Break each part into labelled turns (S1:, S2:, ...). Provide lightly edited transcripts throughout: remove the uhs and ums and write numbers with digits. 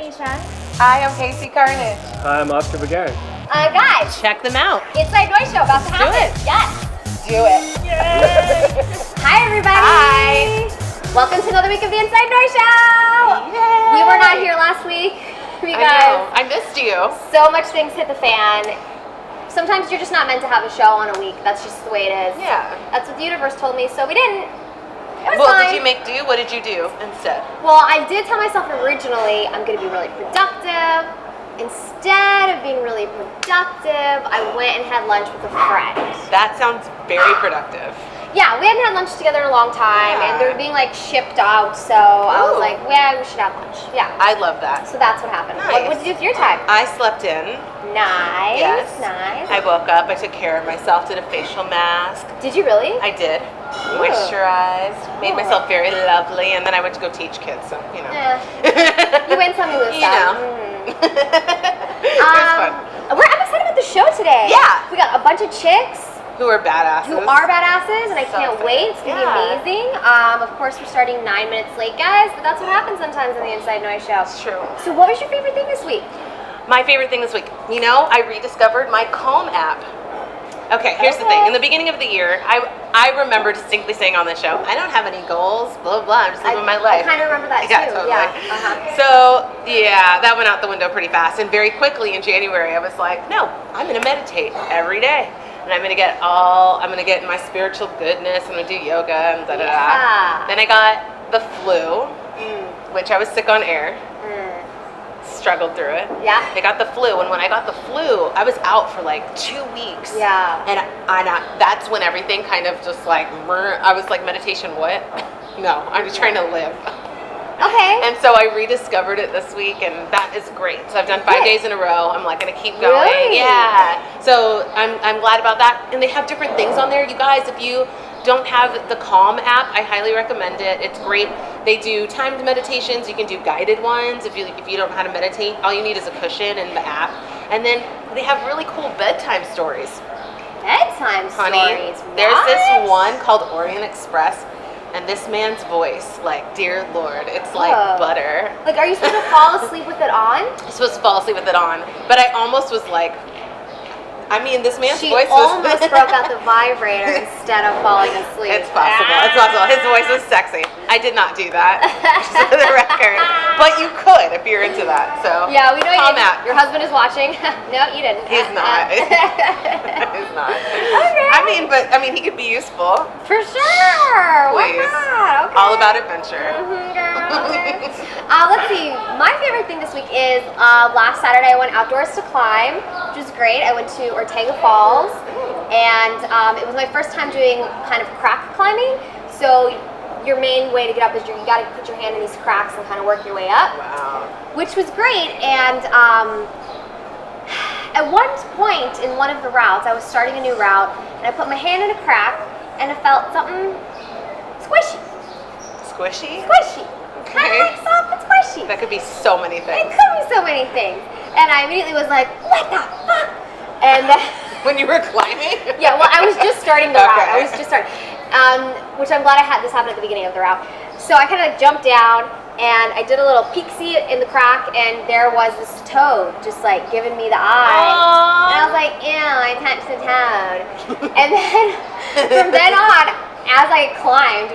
S1: Whitney Chen.
S2: Hi, I'm KC Carnage.
S3: Hi, I'm Oscar Begary.
S1: Guys,
S2: Check them out.
S1: Inside Noise Show about to happen.
S2: Do it.
S1: Yes.
S2: Do it.
S1: Yay. Hi, everybody.
S2: Hi.
S1: Welcome to another week of the Inside Noise Show.
S2: Yay.
S1: We were not here last week because
S2: I missed you.
S1: so much things hit the fan. Sometimes you're just not meant to have a show on a week. That's just the way it is.
S2: Yeah.
S1: That's what the universe told me, so we didn't. It was
S2: Well,
S1: fine.
S2: did you make do? What did you do instead?
S1: Well, I did tell myself originally I'm going to be really productive. Instead of being really productive, I went and had lunch with a friend.
S2: That sounds very productive.
S1: Yeah, we hadn't had lunch together in a long time,
S2: Yeah.
S1: and they're being like shipped out, so I was
S2: Ooh.
S1: like, yeah, we should have lunch. Yeah.
S2: I love that.
S1: So that's what happened.
S2: Nice.
S1: What did you do with your time?
S2: I slept in.
S1: Nice.
S2: Yes.
S1: Nice.
S2: I woke up. I took care of myself. Did a facial mask.
S1: Did you really?
S2: I did.
S1: Ooh.
S2: Moisturized. Made
S1: Ooh.
S2: myself very lovely, and then I went to go teach kids. So you know.
S1: You win some, you lose
S2: You
S1: some.
S2: know. It was fun.
S1: I'm excited about the show today.
S2: Yeah.
S1: We got a bunch of chicks
S2: Who are badasses?
S1: who are badasses, and I
S2: So
S1: can't
S2: excited.
S1: wait. It's gonna
S2: Yeah.
S1: be amazing. Of course, we're starting 9 minutes late, guys, but that's what happens sometimes on the Inside Noise Show.
S2: It's true.
S1: So, what was your favorite thing this week?
S2: My favorite thing this week, you know, I rediscovered my Calm app. Okay, here's the thing. In the beginning of the year, I remember distinctly saying on this show, I don't have any goals, blah, blah, blah. I'm just living my life.
S1: I kind of remember that
S2: Yeah,
S1: too.
S2: totally.
S1: Yeah. Uh-huh.
S2: So, yeah, that went out the window pretty fast. And very quickly in January, I was like, no, I'm going to meditate every day. And I'm going to get in my spiritual goodness. I'm going to do yoga and da da da.
S1: Yeah.
S2: Then I got the flu, which I was sick on air. Struggled through it.
S1: Yeah.
S2: I got the flu, and when I got the flu, I was out for like 2 weeks.
S1: Yeah.
S2: And that's when everything kind of just like, I was like, meditation, what? No, I'm just trying to live.
S1: Okay.
S2: And so I rediscovered it this week, and that is great. So I've done 5 days in a row. I'm like, gonna keep going.
S1: Really?
S2: Yeah. So I'm glad about that. And they have different things on there. You guys, if you don't have the Calm app, I highly recommend it. It's great. They do timed meditations. You can do guided ones. If you don't know how to meditate, all you need is a cushion and the app. And then they have really cool bedtime stories.
S1: Bedtime
S2: Honey,
S1: stories.
S2: there's
S1: What?
S2: this one called Orient Express, and this man's voice, like, dear Lord, it's like
S1: Whoa.
S2: butter.
S1: Like, are you supposed to fall asleep with it on?
S2: I'm supposed to fall asleep with it on, but I almost was like, this man's
S1: She
S2: voice was...
S1: almost broke out the vibrator instead of falling asleep.
S2: It's possible. It's possible. His voice was sexy. I did not do that, just for the record. But you could if you're into that. So
S1: Yeah, we know
S2: Calm
S1: you.
S2: app.
S1: Your husband is watching. No, you didn't.
S2: He's not. He's not.
S1: Okay.
S2: He could be useful.
S1: For sure. Why
S2: Please.
S1: not? Okay.
S2: All about adventure.
S1: Mhm, girl, okay. Let's see. My favorite thing this week is last Saturday I went outdoors to climb, which was great. I went to Ortega Falls, and it was my first time doing kind of crack climbing. So your main way to get up is you got to put your hand in these cracks and kind of work your way up.
S2: Wow.
S1: Which was great. And at one point in one of the routes, I was starting a new route, and I put my hand in a crack, and I felt something squishy.
S2: Squishy?
S1: Squishy. Kind of like soft but squishy.
S2: That could be so many
S1: It
S2: things.
S1: could be so many things. And I immediately was like, what the fuck? And
S2: When you were climbing?
S1: yeah, well, I was just starting the route.
S2: Okay.
S1: I was just starting. Which I'm glad I had this happen at the beginning of the route. So I kind of jumped down, and I did a little peek-see in the crack, and there was this toad just like giving me the eye.
S2: Aww.
S1: And I was like, ew, I touched the toad. And then from then on, as I climbed,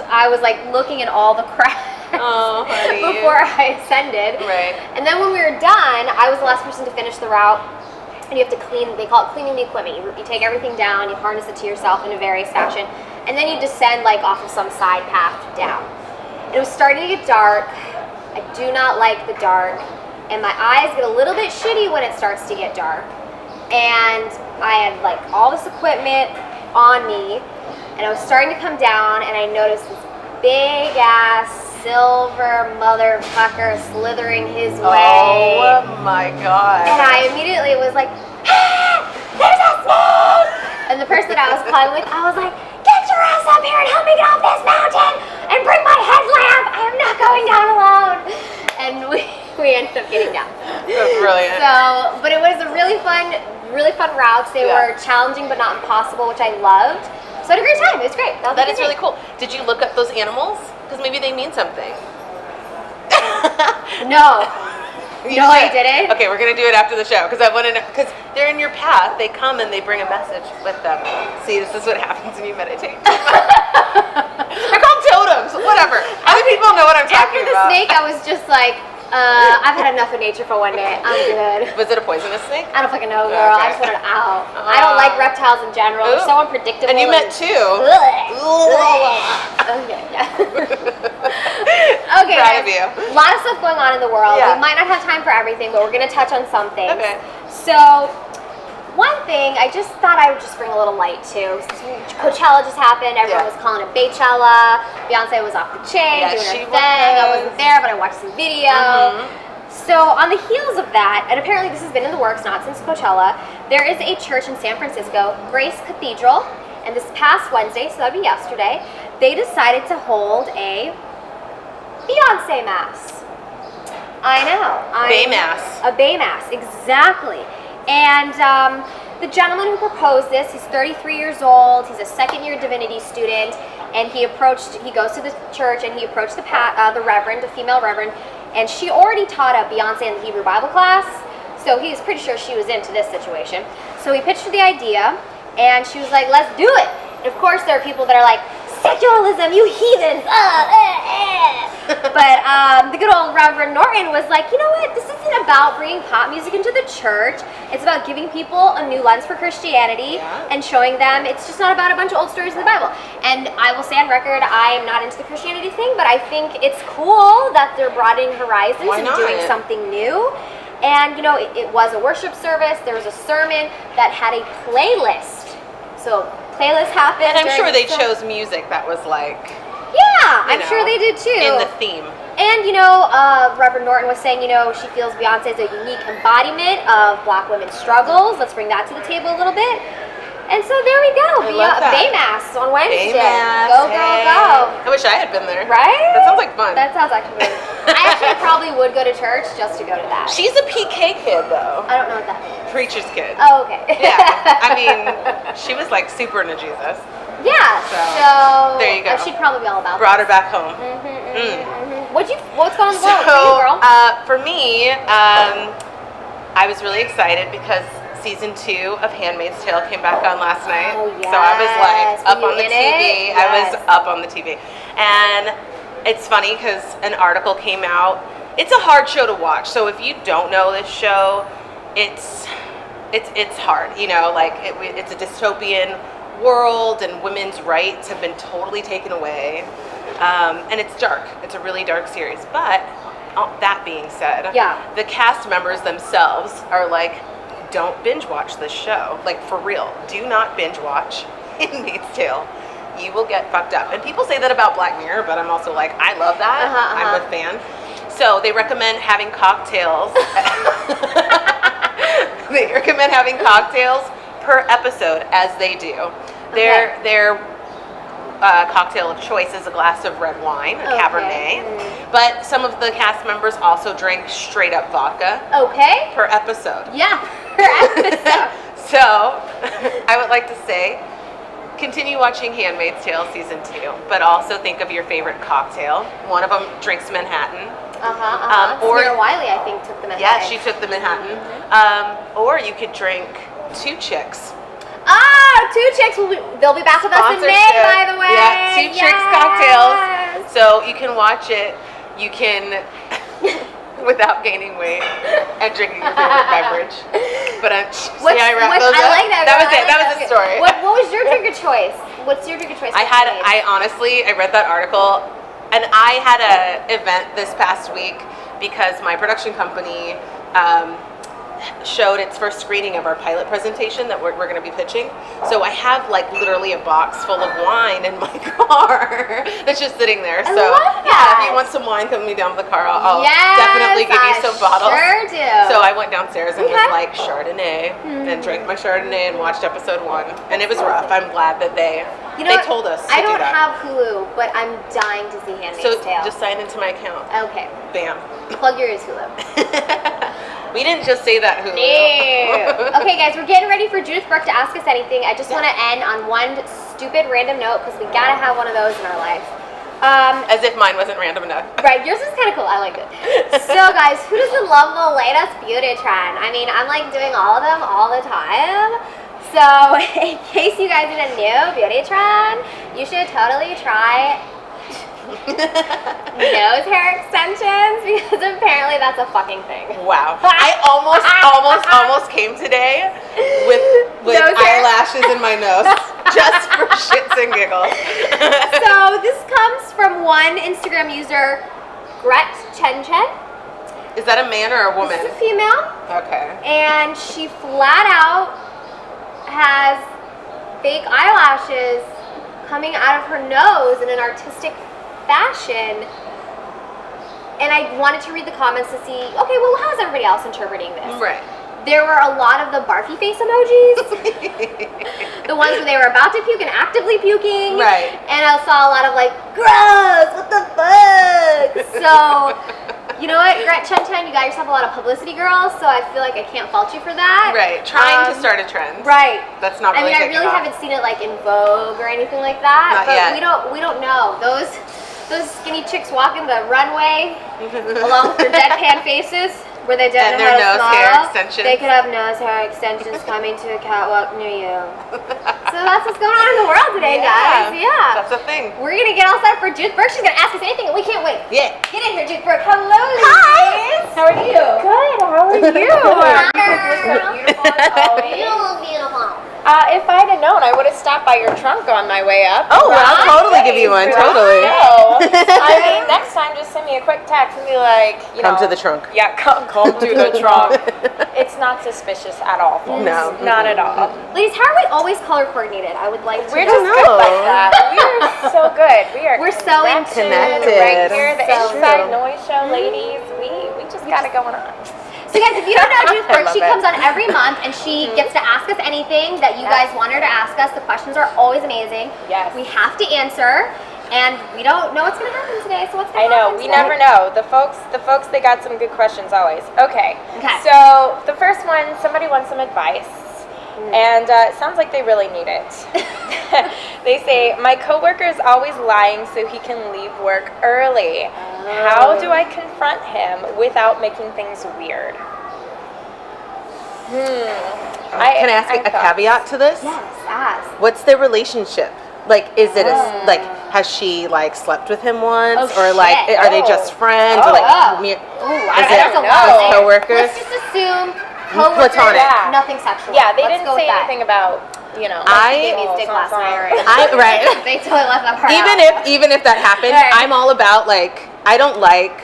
S1: I was like looking at all the cracks.
S2: Oh, honey.
S1: Before I ascended.
S2: Right.
S1: And then when we were done, I was the last person to finish the route. And you have to clean, they call it cleaning the equipment. You take everything down, you harness it to yourself in a various fashion, and then you descend like off of some side path down. It was starting to get dark. I do not like the dark. And my eyes get a little bit shitty when it starts to get dark. And I had like all this equipment on me, and I was starting to come down, and I noticed this big ass silver motherfucker slithering his way.
S2: Oh my God.
S1: And I immediately was like, ah, there's a snake! And the person I was climbing with, I was like, get your ass up here and help me get off this mountain and bring my headlamp. I am not going down alone. And we ended up getting down.
S2: That's brilliant.
S1: So, but it was a really fun routes. They were challenging but not impossible, which I loved. So I had a great time. It was great.
S2: That is really cool. Did you look up those animals? Because maybe they mean something.
S1: No. No, I didn't.
S2: Okay, we're gonna do it after the show because I want to know, because they're in your path. They come and they bring a message with them. See, this is what happens when you meditate. They're called totems. Whatever. Other people know what I'm talking
S1: After the
S2: about.
S1: snake, I was just like, I've had enough of nature for one day. I'm good.
S2: Was it a poisonous snake?
S1: I don't fucking know, girl. I just want it out. I don't like reptiles in general. They're so unpredictable.
S2: And you met two.
S1: Okay, yeah. Okay,
S2: Proud
S1: guys.
S2: of you.
S1: A lot of stuff going on in the world.
S2: Yeah.
S1: We might not have time for everything, but we're going to touch on some things.
S2: Okay.
S1: So, one thing I just thought I would just bring a little light to. Coachella just happened. Everyone was calling it Baychella. Beyonce was off the chain, doing her thing. I wasn't there, but I watched some video. So on the heels of that, and apparently this has been in the works not since Coachella, there is a church in San Francisco, Grace Cathedral, and this past Wednesday, so that'd be yesterday, they decided to hold a Beyonce mass. I know.
S2: Bay mass.
S1: A Bay mass, exactly. And the gentleman who proposed this, he's 33 years old, he's a second-year divinity student, and he goes to the church and he approached the reverend, a female reverend, and she already taught a Beyonce in the Hebrew Bible class, so he was pretty sure she was into this situation. So he pitched her the idea, and she was like, let's do it. And of course there are people that are like, secularism, you heathens, But the good old Reverend Norton was like, you know what, this isn't about bringing pop music into the church. It's about giving people a new lens for Christianity and showing them it's just not about a bunch of old stories in the Bible. And I will say on record, I am not into the Christianity thing, but I think it's cool that they're broadening horizons and doing something new. And, you know, it was a worship service. There was a sermon that had a playlist. So playlist happened.
S2: And I'm sure they chose music that was like,
S1: yeah, I'm sure they did too.
S2: in the theme.
S1: And, you know, Reverend Norton was saying, you know, she feels Beyonce is a unique embodiment of Black women's struggles. Let's bring that to the table a little bit. And so there we go. Bay Mass on Wednesday. Go.
S2: I wish I had been there.
S1: Right?
S2: That sounds like fun.
S1: That sounds actually good. I actually probably would go to church just to go to that.
S2: She's a PK kid, though.
S1: I don't know what that means.
S2: Preacher's kid.
S1: Oh, okay.
S2: Yeah. I mean, she was like super into Jesus.
S1: Yeah. So
S2: there you go.
S1: She'd probably be all about
S2: Brought her back home.
S1: What's going on in the world for you, girl?
S2: For me, I was really excited because season 2 of Handmaid's Tale came back on last night.
S1: Oh, yes.
S2: So I was like up on the
S1: Yes.
S2: TV. I was up on the TV. And it's funny because an article came out. It's a hard show to watch. So if you don't know this show, it's hard. You know, like it's a dystopian world and women's rights have been totally taken away. And it's dark. It's a really dark series. But that being said, the cast members themselves are like, don't binge watch this show. Like, for real. Do not binge watch Handmaid's Tale. You will get fucked up. And people say that about Black Mirror, but I'm also like, I love that. I'm a fan. So they recommend having cocktails. They recommend having cocktails per episode, as they do. Their cocktail of choice is a glass of red wine, a Cabernet. But some of the cast members also drink straight up vodka. Per episode.
S1: Yeah, per episode.
S2: So, I would like to say, continue watching Handmaid's Tale season 2, but also think of your favorite cocktail. One of them drinks Manhattan.
S1: Or Samira Wiley, I think, took the Manhattan.
S2: Yeah, she took the Manhattan. Or you could drink 2 Chicks.
S1: 2 Chicks. They'll be back with us in May, by the way.
S2: Yeah, 2 Chicks cocktails. So you can watch it. You can, without gaining weight and drinking your favorite beverage. But I wrapped those up.
S1: I like that.
S2: That was it. That was the story.
S1: What was your drink of choice? What's your drink of choice?
S2: I honestly read that article, and I had an event this past week because my production company showed its first screening of our pilot presentation that we're going to be pitching. So I have like literally a box full of wine in my car that's just sitting there. So yeah, if you want some wine, come me down to the car. I'll definitely give you some bottles.
S1: Sure do.
S2: So I went downstairs and was like Chardonnay and drank my Chardonnay and watched episode 1, and it was rough. I'm glad that they told us to do that.
S1: I don't have Hulu, but I'm dying to see Handmaid's Tale.
S2: So just sign into my account.
S1: Okay.
S2: Bam.
S1: Plug yours, Hulu.
S2: We didn't just say that, Hulu.
S1: No. Okay, guys, we're getting ready for Judyth Brooke to ask us anything. I just want to end on one stupid random note because we gotta have one of those in our life.
S2: As if mine wasn't random enough.
S1: Right, yours is kind of cool. I like it. So, guys, who doesn't love the latest beauty trend? I mean, I'm like doing all of them all the time. So, in case you guys need a new beauty trend, you should totally try nose hair extensions, because apparently that's a fucking thing.
S2: Wow. I almost came today with eyelashes in my nose just for shits and giggles.
S1: So this comes from one Instagram user, Gret Chen.
S2: Is that a man or a woman?
S1: This is a female.
S2: Okay.
S1: And she flat out has fake eyelashes coming out of her nose in an artistic fashion. And I wanted to read the comments to see, okay, well, how's everybody else interpreting this?
S2: Right.
S1: There were a lot of the barfy face emojis. The ones where they were about to puke and actively puking.
S2: Right.
S1: And I saw a lot of like, gross, what the fuck? So, you know what, Gret Chen, you got yourself a lot of publicity, girls, so I feel like I can't fault you for that.
S2: Right. Trying to start a trend.
S1: Right.
S2: That's not really
S1: I really haven't seen it like in Vogue or anything like that.
S2: Not yet.
S1: We don't know. Those skinny chicks walking the runway along with their deadpan faces where they don't know how to
S2: nose
S1: smile.
S2: hair extensions.
S1: They could have nose hair extensions coming to a catwalk near you. So that's what's going on in the world today, guys. Yeah.
S2: That's a thing.
S1: We're going to get all set for Judyth Brooke. She's going to ask us anything and we can't wait.
S2: Yeah.
S1: Get in here, Judyth Brooke. Hello, ladies. How are you?
S3: Good, how are you?
S1: Beautiful.
S3: If I'd have known, I would have stopped by your trunk on my way up.
S2: Oh, I'll totally give you one. Totally.
S3: No. I mean, next time, just send me a quick text and be like,
S2: Come to the trunk.
S3: Yeah, come to the trunk. It's not suspicious at all, folks.
S2: No.
S3: Not at all.
S1: Ladies, how are we always color coordinated? I would like to
S3: We're
S1: know.
S3: just good like that. We're so good.
S1: We're so
S2: connected.
S3: Right here, the
S1: So
S3: Inside
S2: true.
S3: Noise Show, ladies. We just got it going on.
S1: So guys, if you don't know Judyth Brooke,
S3: love
S1: she
S3: it.
S1: comes on every month and she gets to ask us anything that you guys want her to ask us. The questions are always amazing.
S3: Yes.
S1: We have to answer, and we don't know what's going to happen today. So what's going
S3: I
S1: to happen
S3: know, we
S1: today?
S3: never know. The folks, they got some good questions always. Okay.
S1: Okay.
S3: So the first one, somebody wants some advice, and it sounds like they really need it. They say, my coworker is always lying so he can leave work early. How do I confront him without making things weird?
S2: Can I ask a caveat to this?
S1: Yes, ask.
S2: What's their relationship? Like, is it like, has she like slept with him once,
S1: Oh,
S2: or like,
S1: shit.
S2: are they just friends, or like, is
S1: I
S2: it
S1: don't know.
S2: coworkers?
S1: Let's just assume coworkers,
S2: Platonic.
S3: Yeah.
S1: nothing sexual.
S3: Yeah, they
S1: Let's
S3: didn't
S1: go
S3: say
S1: with that.
S3: anything about, you know.
S1: She gave me a dick last night.
S2: Right.
S1: They totally left that part
S2: Even if that happens,
S1: Right.
S2: I'm all about like, I don't like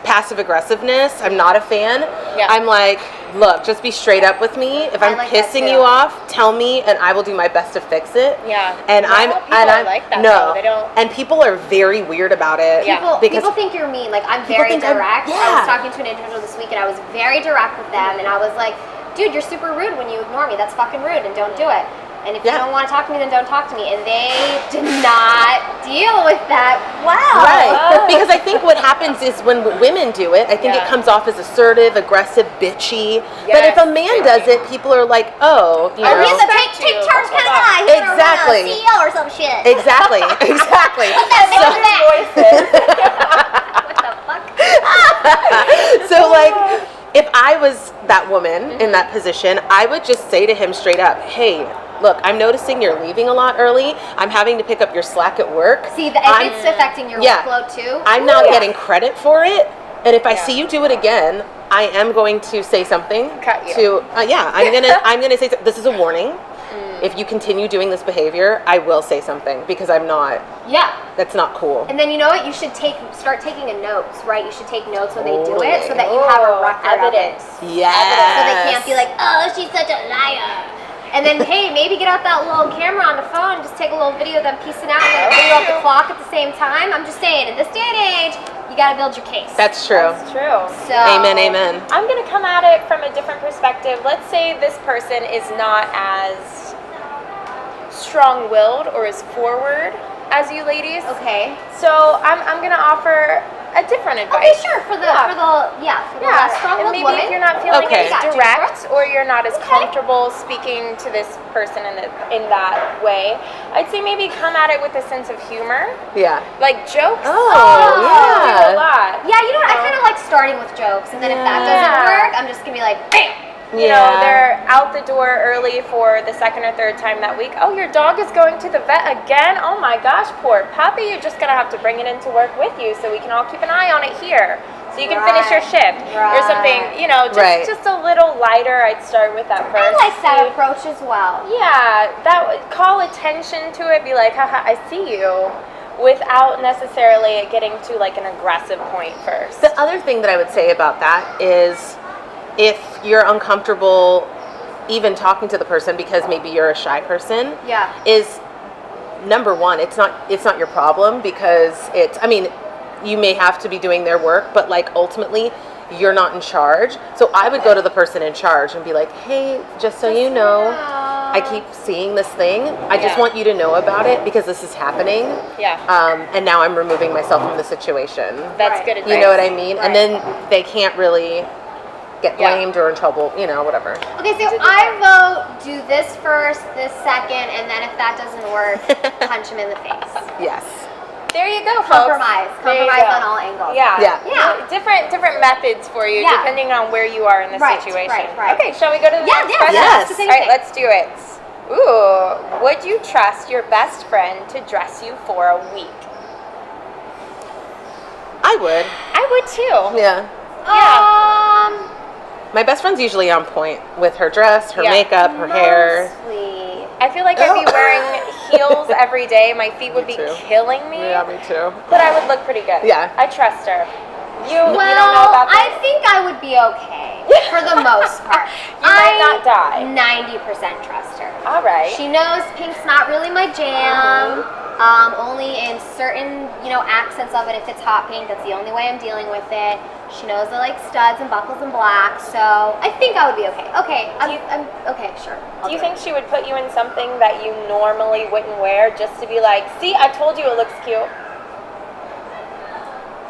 S2: passive aggressiveness. I'm not a fan.
S3: Yeah.
S2: I'm like, look, just be straight up with me. If I'm
S1: like that
S2: pissing
S1: too.
S2: you off, tell me, and I will do my best to fix it.
S3: Yeah.
S2: And
S3: Not
S2: I'm
S3: all people
S2: and
S3: are
S2: I'm
S3: like that,
S2: no.
S3: though. They don't.
S2: And people are very weird about it.
S3: Yeah.
S1: People think you're mean. Like, I'm
S2: People
S1: very
S2: think I'm-
S1: direct. I
S2: yeah.
S1: was talking to an individual this week and I was very direct with them, and I was like, dude, you're super rude when you ignore me. That's fucking rude, and don't do it. And if you
S2: Yeah.
S1: don't want to talk to me, then don't talk to me. And they did not deal with that well.
S2: Right. Because I think what happens is when women do it, I think it
S3: Yeah.
S2: comes off as assertive, aggressive, bitchy. But if a man does it, people are like, oh, you
S1: Are we
S2: know.
S1: the take charge kind of guy? He's gonna
S2: Exactly.
S1: run a CEO or some shit.
S2: Exactly. Exactly.
S1: Put that
S2: So-
S1: bitch back.
S3: Voices.
S1: What the fuck?
S2: So like, if I was that woman in that position, I would just say to him straight up, hey, look, I'm noticing you're leaving a lot early. I'm having to pick up your slack at work.
S1: See, if
S2: I'm-
S1: it's affecting your
S2: yeah.
S1: workload too.
S2: I'm not getting credit for it. And if I
S3: Yeah.
S2: see you do it again, I am going to say something.
S3: Cut you.
S2: To I'm gonna say this is a warning. If you continue doing this behavior, I will say something because I'm not.
S1: Yeah.
S2: That's not cool.
S1: And then you know what? You should start taking a notes, right? You should take notes when they do it, so
S2: Totally.
S1: that you have a record
S3: Evidence.
S1: of it.
S2: Yes.
S1: So they can't be like, oh, she's such a liar. And then, hey, maybe get out that little camera on the phone, just take a little video of them piecing out, and then video up the clock at the same time. I'm just saying, in this day and age, you gotta build your case.
S2: That's true.
S3: That's true.
S1: So,
S2: Amen. Amen.
S3: I'm going to come at it from a different perspective. Let's say this person is not as strong-willed or as forward as you ladies.
S1: Okay.
S3: So I'm going to offer a different
S1: Okay,
S3: advice.
S1: sure. For the
S3: Yeah,
S1: less strong
S3: and
S1: willed
S3: maybe
S1: woman.
S3: if you're not feeling
S2: Okay.
S3: as direct or you're not as comfortable speaking to this person in that way, I'd say maybe come at it with a sense of humor.
S2: Yeah.
S3: Like jokes.
S2: Oh,
S3: do
S2: yeah.
S3: a lot.
S1: Yeah, you know what? I kind of like starting with jokes, and then if that doesn't
S3: Yeah.
S1: work, I'm just gonna be like, bam.
S3: You know, they're out the door early for the second or third time that week. Oh, your dog is going to the vet again? Oh my gosh, poor puppy. You're just going to have to bring it into work with you so we can all keep an eye on it here. So you can finish your shift. Or something, you know, just a little lighter. I'd start with that first.
S1: I like that approach as well.
S3: Yeah, that would call attention to it. Be like, haha, I see you. Without necessarily it getting to like an aggressive point first.
S2: The other thing that I would say about that is if you're uncomfortable even talking to the person because maybe you're a shy person, is number one, it's not your problem because you may have to be doing their work, but like ultimately you're not in charge. So I would go to the person in charge and be like, hey, just so you know, I keep seeing this thing. I just want you to know about it because this is happening. And now I'm removing myself from the situation.
S3: That's good advice.
S2: You know what I mean? And then they can't really get blamed or in trouble, you know, whatever.
S1: Okay, so I vote do this first, this second, and then if that doesn't work, punch him in the face.
S2: Yes.
S3: There you go, folks.
S1: Compromise on all angles.
S3: Yeah. Different methods for you depending on where you are in the situation.
S1: Right.
S3: Okay, shall we go to the next question?
S2: Yes.
S3: All right, let's do it. Ooh, would you trust your best friend to dress you for a week?
S2: I would.
S3: I would too.
S2: Yeah. My best friend's usually on point with her dress, her makeup, her hair.
S3: I feel like I'd be wearing heels every day. My feet would be killing me.
S2: Yeah, me too.
S3: But I would look pretty good.
S2: Yeah.
S3: I trust her. You don't know about this?
S1: I think I would be okay for the most part.
S3: You might not die.
S1: 90% trust her.
S3: All right.
S1: She knows pink's not really my jam. Only in certain, accents of it. If it's hot pink, that's the only way I'm dealing with it. She knows I like studs and buckles and black, so I think I would be okay. Okay, I'm okay, sure.
S3: Do you think she would put you in something that you normally wouldn't wear just to be like, see, I told you it looks cute?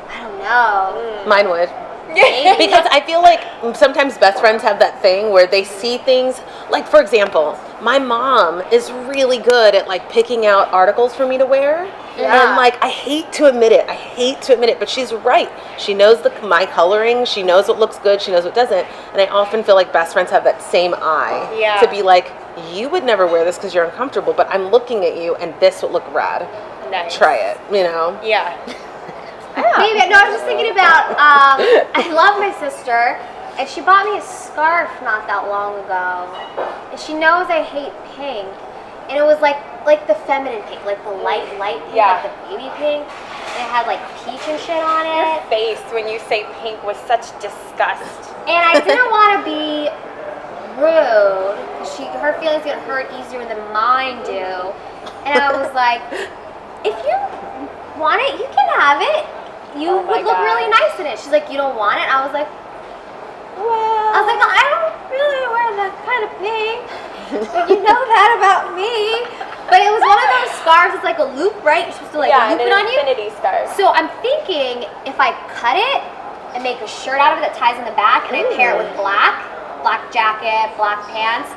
S1: I don't know.
S2: Mine would. Because I feel like sometimes best friends have that thing where they see things, like for example, my mom is really good at like picking out articles for me to wear. And like I hate to admit it, but she's right. She knows my coloring, she knows what looks good, she knows what doesn't. And I often feel like best friends have that same eye to be like, you would never wear this because you're uncomfortable, but I'm looking at you and this would look rad.
S3: Nice.
S2: Try it,
S3: Yeah.
S1: Maybe, no, I was just thinking about, I love my sister, and she bought me a scarf not that long ago, and she knows I hate pink, and it was like the feminine pink, like the light pink, like the baby pink, and it had like peach and shit on it.
S3: Your face when you say pink was such disgust.
S1: And I didn't want to be rude, because her feelings get hurt easier than mine do, and I was like, if you want it, you can have it. You would look really nice in it. She's like, you don't want it? I was like, well. I was like, I don't really wear that kind of pink. But you know that about me. But it was one of those scarves. It's like a loop, right? You're supposed to loop it on you.
S3: Infinity scarf.
S1: So I'm thinking if I cut it and make a shirt out of it that ties in the back, and I pair it with black jacket, black pants,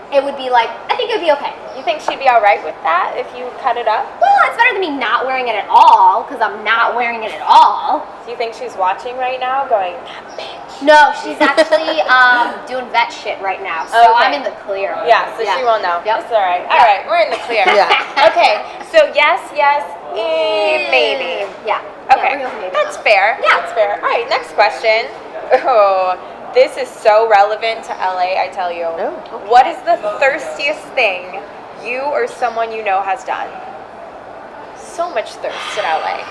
S1: it would be like, I think it would be okay.
S3: You think she'd be all right with that if you cut it up?
S1: Well, it's better than me not wearing it at all, because I'm not wearing it at all.
S3: Do you think she's watching right now going, that bitch?
S1: No, she's actually doing vet shit right now, so I'm in the clear.
S3: Yeah, so she won't know.
S1: Yep.
S3: It's all right. All right, we're in the clear. Okay, so yes, maybe.
S1: Yeah.
S3: Okay, that's fair. Yeah, that's fair. All right, next question. Oh, this is so relevant to LA, I tell you.
S2: Oh,
S3: okay. What is the thirstiest thing you or someone you know has done? So much thirst in LA.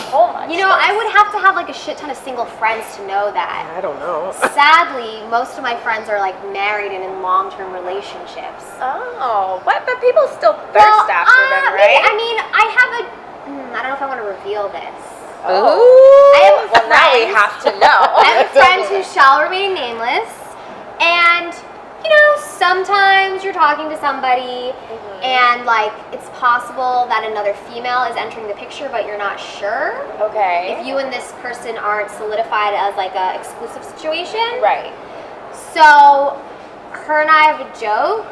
S3: So much.
S1: I would have to have like a shit ton of single friends to know that.
S2: I don't know.
S1: Sadly, most of my friends are like married and in long-term relationships.
S3: Oh, what? But people still thirst after them, right?
S1: I don't know if I want to reveal this.
S2: Oh.
S1: I have a friend.
S3: Now we have to know.
S1: I have a friend who shall remain nameless, and sometimes you're talking to somebody and like it's possible that another female is entering the picture, but you're not sure.
S3: Okay.
S1: If you and this person aren't solidified as like a exclusive situation.
S3: Right.
S1: So her and I have a joke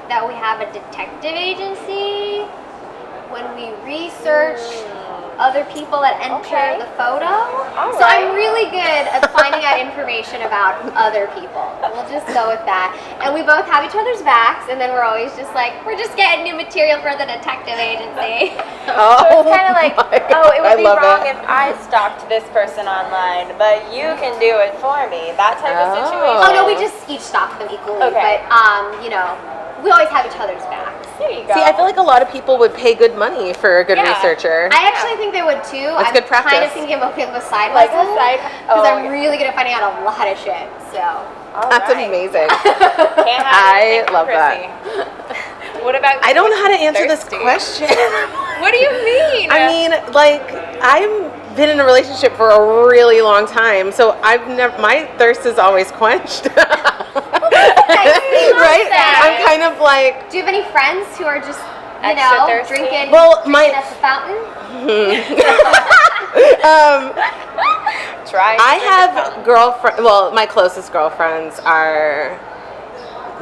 S1: that we have a detective agency when we research other people that enter the photo. So I'm really good at finding out information about other people. We'll just go with that. And we both have each other's backs, and then we're always just like, we're just getting new material for the detective agency.
S3: So it's kind of like, it would be wrong if I stalked this person online, but you can do it for me. That type of situation.
S1: Oh no, we just each stalk them equally.
S3: Okay.
S1: But we always have each other's backs.
S3: There you go.
S2: See, I feel like a lot of people would pay good money for a good researcher.
S1: I actually think they would too.
S2: That's good practice.
S1: I'm kind of thinking about a side
S3: Like a
S1: hustle
S3: side,
S1: because I'm really good at finding out a lot of shit. So
S2: That's amazing.
S3: Can't have
S2: I love
S3: that. What about?
S2: I don't know how to answer this
S3: thirsty?
S2: question.
S3: What do you mean?
S2: I mean, like, I've been in a relationship for a really long time, so my thirst is always quenched. Right? I'm kind of like.
S1: Do you have any friends who are just
S3: Extra thirsty?
S1: drinking
S2: my
S1: at the fountain?
S3: I
S2: have girlfriends. Well, my closest girlfriends are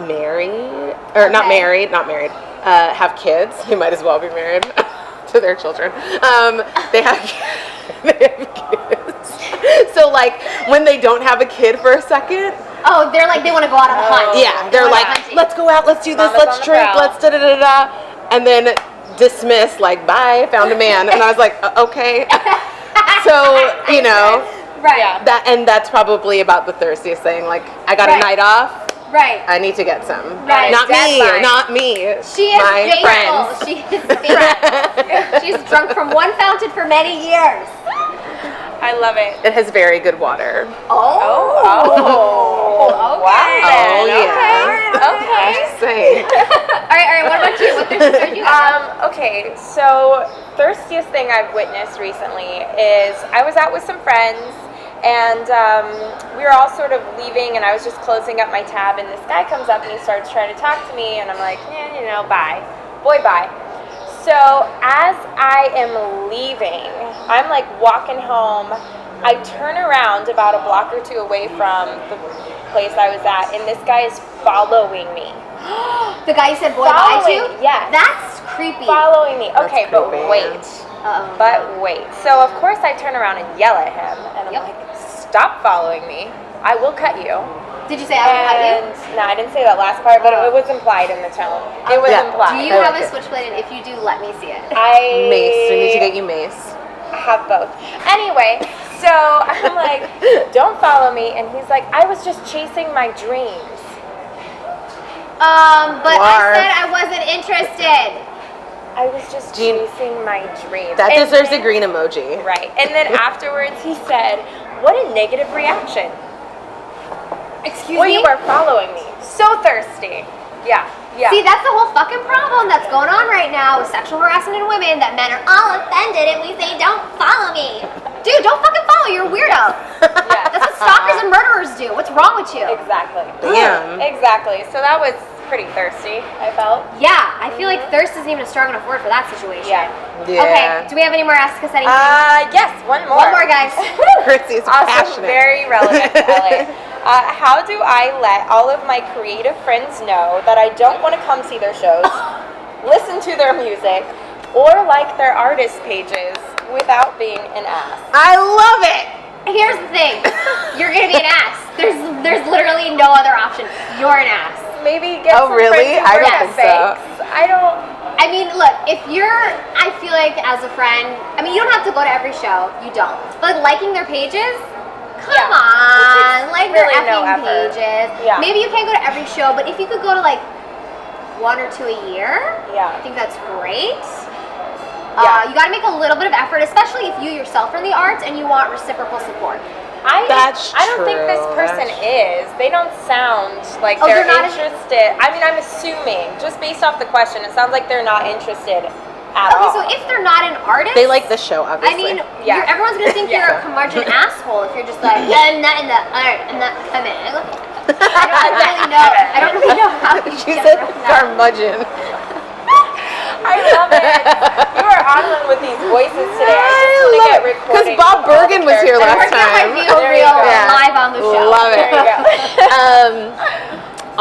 S2: married, or not married, have kids. You might as well be married to their children. They have kids. So like when they don't have a kid for a second.
S1: Oh, they're like, they want to go out on a hunt.
S2: Yeah, they're like, let's go out, let's do this, let's drink, let's da-da-da-da. And then dismiss, like, bye, found a man. And I was like, okay. So,
S1: Right.
S2: That's probably about the thirstiest thing. Like, I got a night off.
S1: Right.
S2: I need to get some.
S1: Right.
S2: Not me.
S1: She is
S2: my
S1: faithful.
S2: friends.
S1: She is faithful. She's drunk from one fountain for many years.
S3: I love it.
S2: It has very good water.
S1: Oh.
S3: Wow.
S2: Oh,
S3: yeah. Okay.
S2: Just saying.
S1: All right. What about you? What thirst are you?
S3: Okay. So thirstiest thing I've witnessed recently is I was out with some friends. And we were all sort of leaving, and I was just closing up my tab, and this guy comes up and he starts trying to talk to me, and I'm like, bye. Boy, bye. So as I am leaving, I'm like walking home. I turn around about a block or two away from the place I was at, and this guy is following me.
S1: The guy you said boy bye to?
S3: Yes.
S1: That's creepy.
S3: Following me. Okay, but
S2: creepy.
S3: wait. But wait. So of course I turn around and yell at him, and I'm like, stop following me. I will cut you.
S1: Did you say I will cut you?
S3: No, I didn't say that last part, but it was implied in the tone. It was implied.
S1: Do you have a switchblade? And if you do, let me see it.
S2: Mace. We need to get you mace.
S3: I have both. Anyway, so I'm like, don't follow me. And he's like, I was just chasing my dreams.
S1: But I said I wasn't interested.
S3: I was just chasing my dreams.
S2: That deserves a green emoji.
S3: Right. And then afterwards he said, what a negative reaction.
S1: Excuse
S3: Well,
S1: me?
S3: you were following me. So thirsty. Yeah.
S1: See, that's the whole fucking problem that's going on right now with sexual harassment in women, that men are all offended and we say, don't follow me. Dude, don't fucking follow, you're a weirdo.
S3: Yeah.
S1: That's what stalkers and murderers do. What's wrong with you?
S3: Exactly.
S2: Damn.
S3: Exactly. So that was pretty thirsty, I felt.
S1: Yeah, I feel like thirst isn't even a strong enough word for that situation.
S3: Yeah.
S1: Okay, do we have any more Ask Us Anything?
S3: Yes, one more.
S1: One more, guys.
S2: Chrissy's
S3: Also
S2: passionate.
S3: very relevant to LA. How do I let all of my creative friends know that I don't want to come see their shows, listen to their music, or like their artist pages without being an ass?
S2: I love it.
S1: Here's the thing. You're going to be an ass. There's literally no other option. You're an ass.
S3: Maybe get some
S2: really?
S3: friends who
S2: I
S3: work
S2: don't
S3: at
S2: think so.
S3: fakes.
S1: I mean, look, I feel like as a friend, I mean, you don't have to go to every show. You don't. But liking their pages, come on. Like their
S3: really no
S1: effing
S3: effort.
S1: pages.
S3: Yeah.
S1: Maybe you can't go to every show, but if you could go to like 1 or 2 a year, I think that's great. You got to make a little bit of effort, especially if you yourself are in the arts and you want reciprocal support.
S3: I don't think this person is. They don't sound like they're
S1: not
S3: interested. I mean, I'm assuming, just based off the question, it sounds like they're not interested at all.
S1: Okay, so if they're not an artist,
S2: They like the show, obviously.
S1: I mean, everyone's gonna think you're a curmudgeon asshole if you're just like, I'm not in the art, I'm not coming. I don't really know how you
S2: She
S1: get
S2: said
S1: around that.
S2: curmudgeon.
S3: I love it. You are on one with these voices today. I just want to get recording.
S2: Because Bob
S3: of all the
S2: Bergen was here
S3: characters.
S2: last
S1: We're
S2: time.
S1: gonna
S3: There you
S1: real
S3: go.
S2: Yeah.
S1: live on the show.
S2: Love it.
S3: There you go.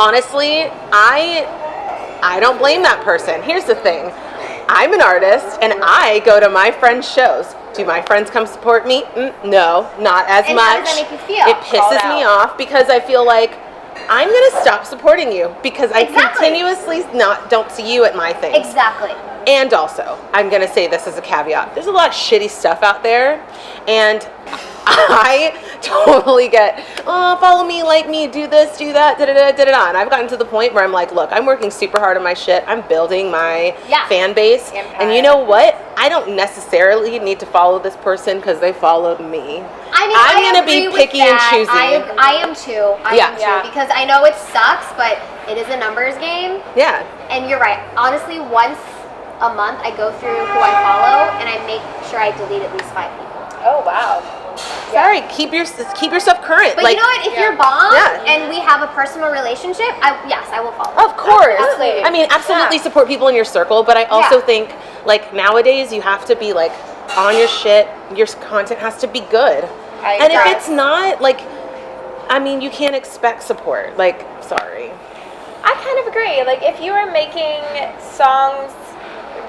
S2: Honestly, I don't blame that person. Here's the thing. I'm an artist and I go to my friends' shows. Do my friends come support me? No, not as
S1: And
S2: much.
S1: how does that make you feel?
S2: It pisses
S3: Called
S2: me
S3: out.
S2: off because I feel like I'm going to stop supporting you because I
S1: Exactly.
S2: continuously don't see you at my things.
S1: Exactly.
S2: And also, I'm going to say this as a caveat. There's a lot of shitty stuff out there, and I totally get, oh, follow me, like me, do this, do that, da-da-da, da-da-da. And I've gotten to the point where I'm like, look, I'm working super hard on my shit. I'm building my fan base.
S3: Empire.
S2: And you know what? I don't necessarily need to follow this person because they followed me.
S1: I mean,
S2: I'm
S1: I
S2: gonna be
S1: agree with
S2: picky and
S1: that.
S2: choosy.
S1: I am too. I
S2: Yeah.
S1: am too.
S3: Yeah.
S1: Because I know it sucks, but it is a numbers game.
S2: Yeah.
S1: And you're right. Honestly, once a month, I go through who I follow, and I make sure I delete at least 5 people.
S3: Oh, wow.
S2: Sorry, keep yourself current.
S1: But
S2: like,
S1: you know what? If you're bond
S2: Yeah.
S1: and we have a personal relationship, yes, I will follow.
S2: Of course.
S3: Absolutely.
S2: I mean, absolutely
S3: Yeah.
S2: support people in your circle, but I also
S1: Yeah.
S2: think, like, nowadays you have to be, like, on your shit. Your content has to be good. And if
S3: agree.
S2: it's not, like, I mean, you can't expect support. Like, sorry.
S3: I kind of agree. Like, if you are making songs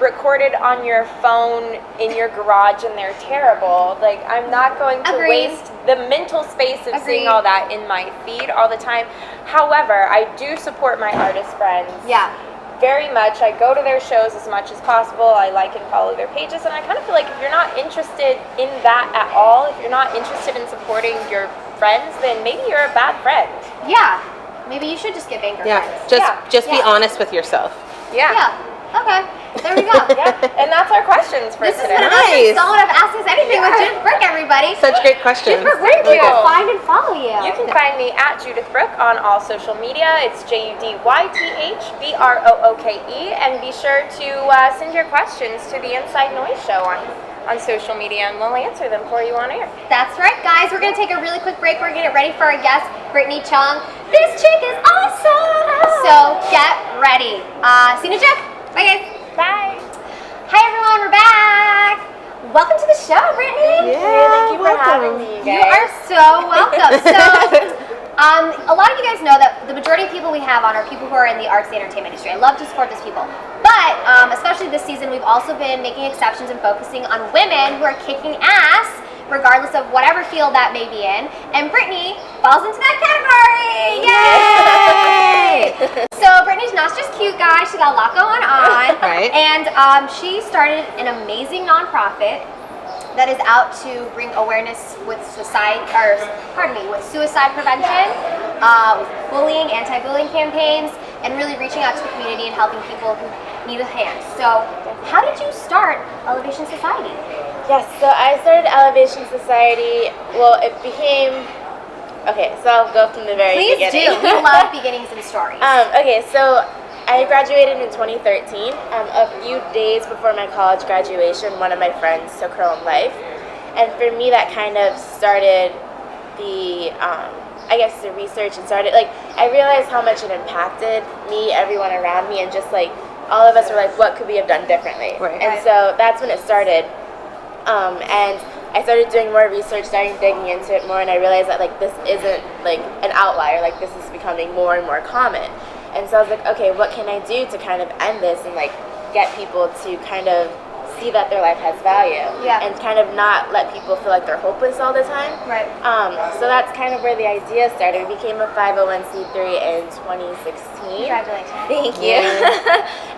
S3: recorded on your phone in your garage and they're terrible, like, I'm not going to
S1: Agreed.
S3: waste the mental space of seeing
S1: Agreed.
S3: all that in my feed all the time. However, I do support my artist friends.
S1: Yeah.
S3: Very much. I go to their shows as much as possible. I like and follow their pages, and I kind of feel like if you're not interested in that at all, if you're not interested in supporting your friends, then maybe you're a bad friend.
S1: Yeah. Maybe you should just get banker
S2: Yeah.
S1: friends.
S2: Just be
S1: Yeah.
S2: honest with yourself.
S1: Yeah. Okay. There we go.
S3: Yeah. And that's our questions for
S1: This has
S3: today.
S1: been
S2: Nice.
S1: Don't have Ask Us Anything with Judyth Brooke, everybody.
S2: Such great questions.
S1: Judyth Brooke, where do
S3: Thank
S1: people
S3: you.
S1: find and follow you?
S3: You can find me at Judyth Brooke on all social media. It's JUDYTHBROOKE. And be sure to send your questions to the Inside Noise Show on social media, and we'll answer them for you on air.
S1: That's right, guys. We're going to take a really quick break. We're going to get ready for our guest, Brittany Chung. This chick is awesome. So get ready. See you in a jiff. Bye, guys.
S3: Bye.
S1: Hi, everyone. We're back. Welcome to the show, Brittany.
S3: Thank you for having me, you
S1: You are
S3: guys.
S1: so welcome. A lot of you guys know that the majority of people we have on are people who are in the arts and entertainment industry. I love to support those people. But especially this season, we've also been making exceptions and focusing on women who are kicking ass, regardless of whatever field that may be in. And Brittany falls into that category. Yay! So Brittany's not just cute, guys. She got a lot going on.
S2: Right.
S1: And she started an amazing nonprofit that is out to bring awareness with suicide prevention, with bullying, anti-bullying campaigns, and really reaching out to the community and helping people who need a hand. So, how did you start Elevation Society?
S4: Yes, so I started Elevation Society. Well, it became. Okay, so I'll go from the very
S1: Please
S4: beginning.
S1: do. We love beginnings and stories.
S4: Okay, so I graduated in 2013. A few days before my college graduation, one of my friends took her own life. And for me, that kind of started the, I guess, the research and started, like, I realized how much it impacted me, everyone around me, and just, like, all of us were like, what could we have done differently?
S2: Right.
S4: And so that's when it started. And I started doing more research, starting digging into it more, and I realized that, like, this isn't, like, an outlier. Like, this is becoming more and more common. And so I was like, okay, what can I do to kind of end this and, like, get people to kind of see that their life has value?
S1: Yeah.
S4: And kind of not let people feel like they're hopeless all the time.
S1: Right.
S4: So that's kind of where the idea started. We became a 501c3 in 2016.
S1: Congratulations.
S4: Thank you.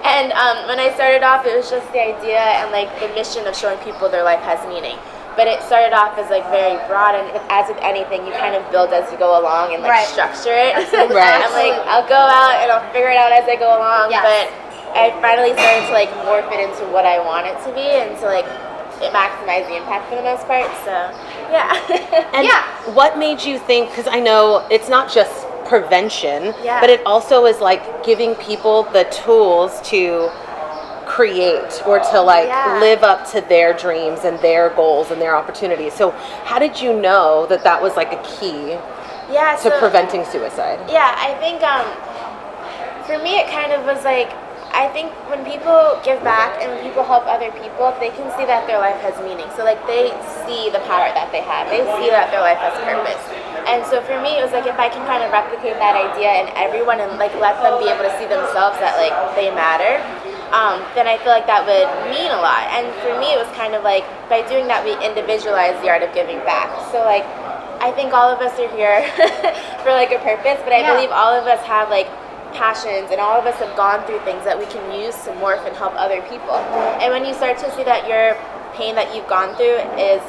S4: And when I started off, it was just the idea and, like, the mission of showing people their life has meaning. But it started off as, like, very broad, and as with anything, you kind of build as you go along and, like,
S1: Right.
S4: structure it.
S2: Right.
S4: I'm like, I'll go out and I'll figure it out as I go along.
S1: Yes.
S4: But I finally started to, like, morph it into what I want it to be and to, like, maximize the impact for the most part. So, yeah.
S2: And
S1: Yeah.
S2: what made you think, because I know it's not just prevention,
S4: Yeah.
S2: but it also is like giving people the tools to create or to like
S4: Yeah.
S2: live up to their dreams and their goals and their opportunities. So how did you know that that was like a key
S4: Yeah.
S2: to preventing suicide?
S4: Yeah, I think for me it kind of was like, I think when people give back and when people help other people, they can see that their life has meaning. So like they see the power that they have. They see that their life has purpose. And so for me, it was like if I can kind of replicate that idea in everyone and like let them be able to see themselves that like they matter, then I feel like that would mean a lot. And for me, it was kind of like by doing that, we individualize the art of giving back. So like I think all of us are here for like a purpose, but I believe all of us have like passions and all of us have gone through things that we can use to morph and help other people. And when you start to see that your pain that you've gone through is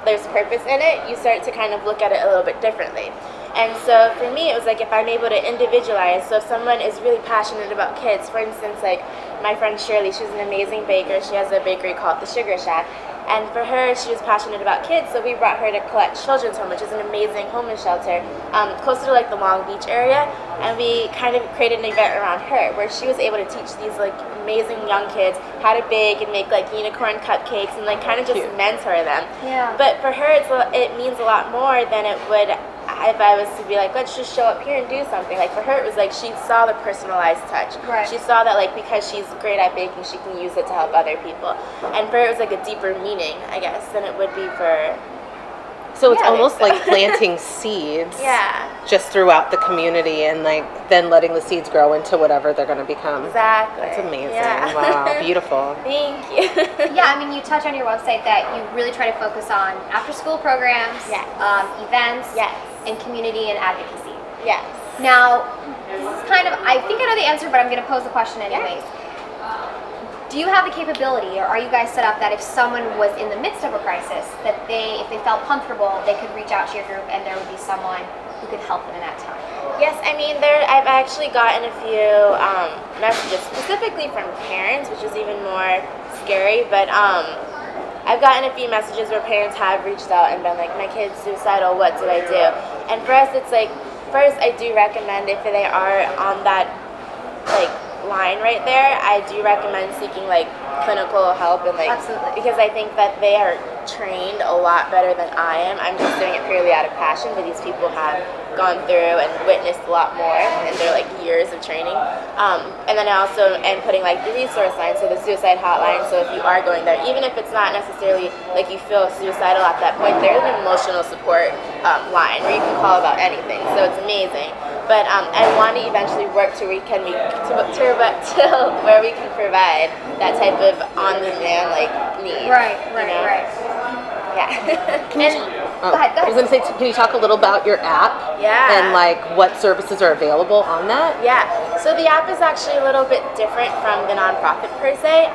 S4: there's purpose in it, you start to kind of look at it a little bit differently. And so for me, it was like if I'm able to individualize, so if someone is really passionate about kids, for instance, like my friend Shirley, she's an amazing baker. She has a bakery called The Sugar Shack. And for her, she was passionate about kids, so we brought her to Collect Children's Home, which is an amazing homeless shelter closer to like the Long Beach area. And we kind of created an event around her where she was able to teach these like amazing young kids how to bake and make like unicorn cupcakes and like kind of just mentor them.
S1: Yeah.
S4: But for her, it means a lot more than it would if I was to be like, let's just show up here and do something. Like for her, it was like she saw the personalized touch.
S1: Right.
S4: She saw that like because she's great at baking, she can use it to help other people. And for her, it was like a deeper meaning, I guess, than it would be for.
S2: So it's almost like planting seeds just throughout the community and like then letting the seeds grow into whatever they're going to become.
S4: Exactly.
S2: That's amazing.
S4: Yeah.
S2: Wow, beautiful.
S4: Thank you.
S1: Yeah, I mean, you touch on your website that you really try to focus on after-school programs, events, and community and advocacy.
S4: Yes.
S1: Now, this is kind of, I think I know the answer, but I'm going to pose the question anyways. Do you have the capability, or are you guys set up that if someone was in the midst of a crisis, that if they felt comfortable, they could reach out to your group and there would be someone who could help them in that time?
S4: Yes, I mean, I've actually gotten a few messages specifically from parents, which is even more scary, but I've gotten a few messages where parents have reached out and been like, my kid's suicidal, what do I do? And for us, it's like, first, I do recommend if they are on that, like, line right there, I do recommend seeking like clinical help and like because I think that they are trained a lot better than I am. I'm just doing it purely out of passion, but these people have gone through and witnessed a lot more in their like years of training. And then I also am putting like the resource line, so the suicide hotline. So if you are going there, even if it's not necessarily like you feel suicidal at that point, there's an emotional support line where you can call about anything. So it's amazing. But I want to eventually work to where we can provide that type of on-demand like need.
S1: Right.
S4: Yeah.
S1: Go ahead.
S2: I was going to say, can you talk a little about your app?
S4: Yeah.
S2: And like what services are available on that?
S4: Yeah. So the app is actually a little bit different from the nonprofit per se.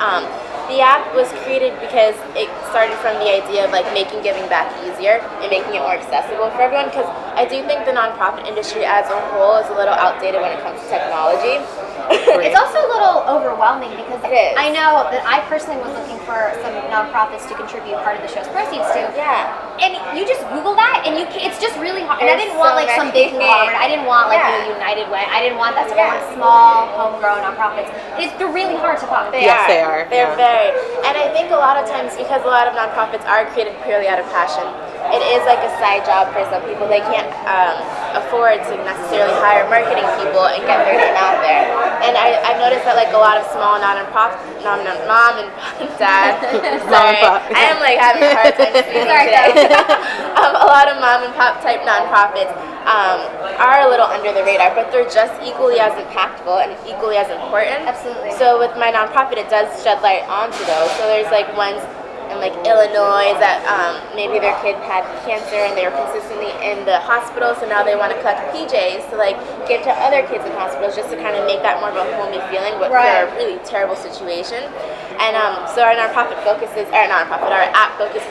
S4: The app was created because it started from the idea of like making giving back easier and making it more accessible for everyone, because I do think the nonprofit industry as a whole is a little outdated when it comes to technology.
S1: It's also a little overwhelming because
S4: It is.
S1: I know that I personally was looking for some nonprofits to contribute part of the show's proceeds to.
S4: Yeah.
S1: And you just Google that and it's just really hard. And I
S4: There's
S1: didn't want
S4: so
S1: like some
S4: many.
S1: big conglomerate. I didn't want like United Way. I didn't want that stuff. I want small, homegrown nonprofits. They're really hard to find.
S2: Yes, they are.
S4: They're very. And I think a lot of times, because a lot of nonprofits are created purely out of passion, it is like a side job for some people. They can't afford to necessarily hire marketing people and get their name out there. And I've noticed that like a lot of small mom and dad. Sorry, I am like having a hard time speaking today. A lot of mom and pop type nonprofits are a little under the radar, but they're just equally as impactful and equally as important.
S1: Absolutely.
S4: So with my nonprofit, it does shed light onto those. So there's like ones in like Illinois that maybe their kid had cancer and they were consistently in the hospital, so now they want to collect PJs to like give to other kids in hospitals just to kind of make that more of a homey feeling for a really terrible situation. And so our app focuses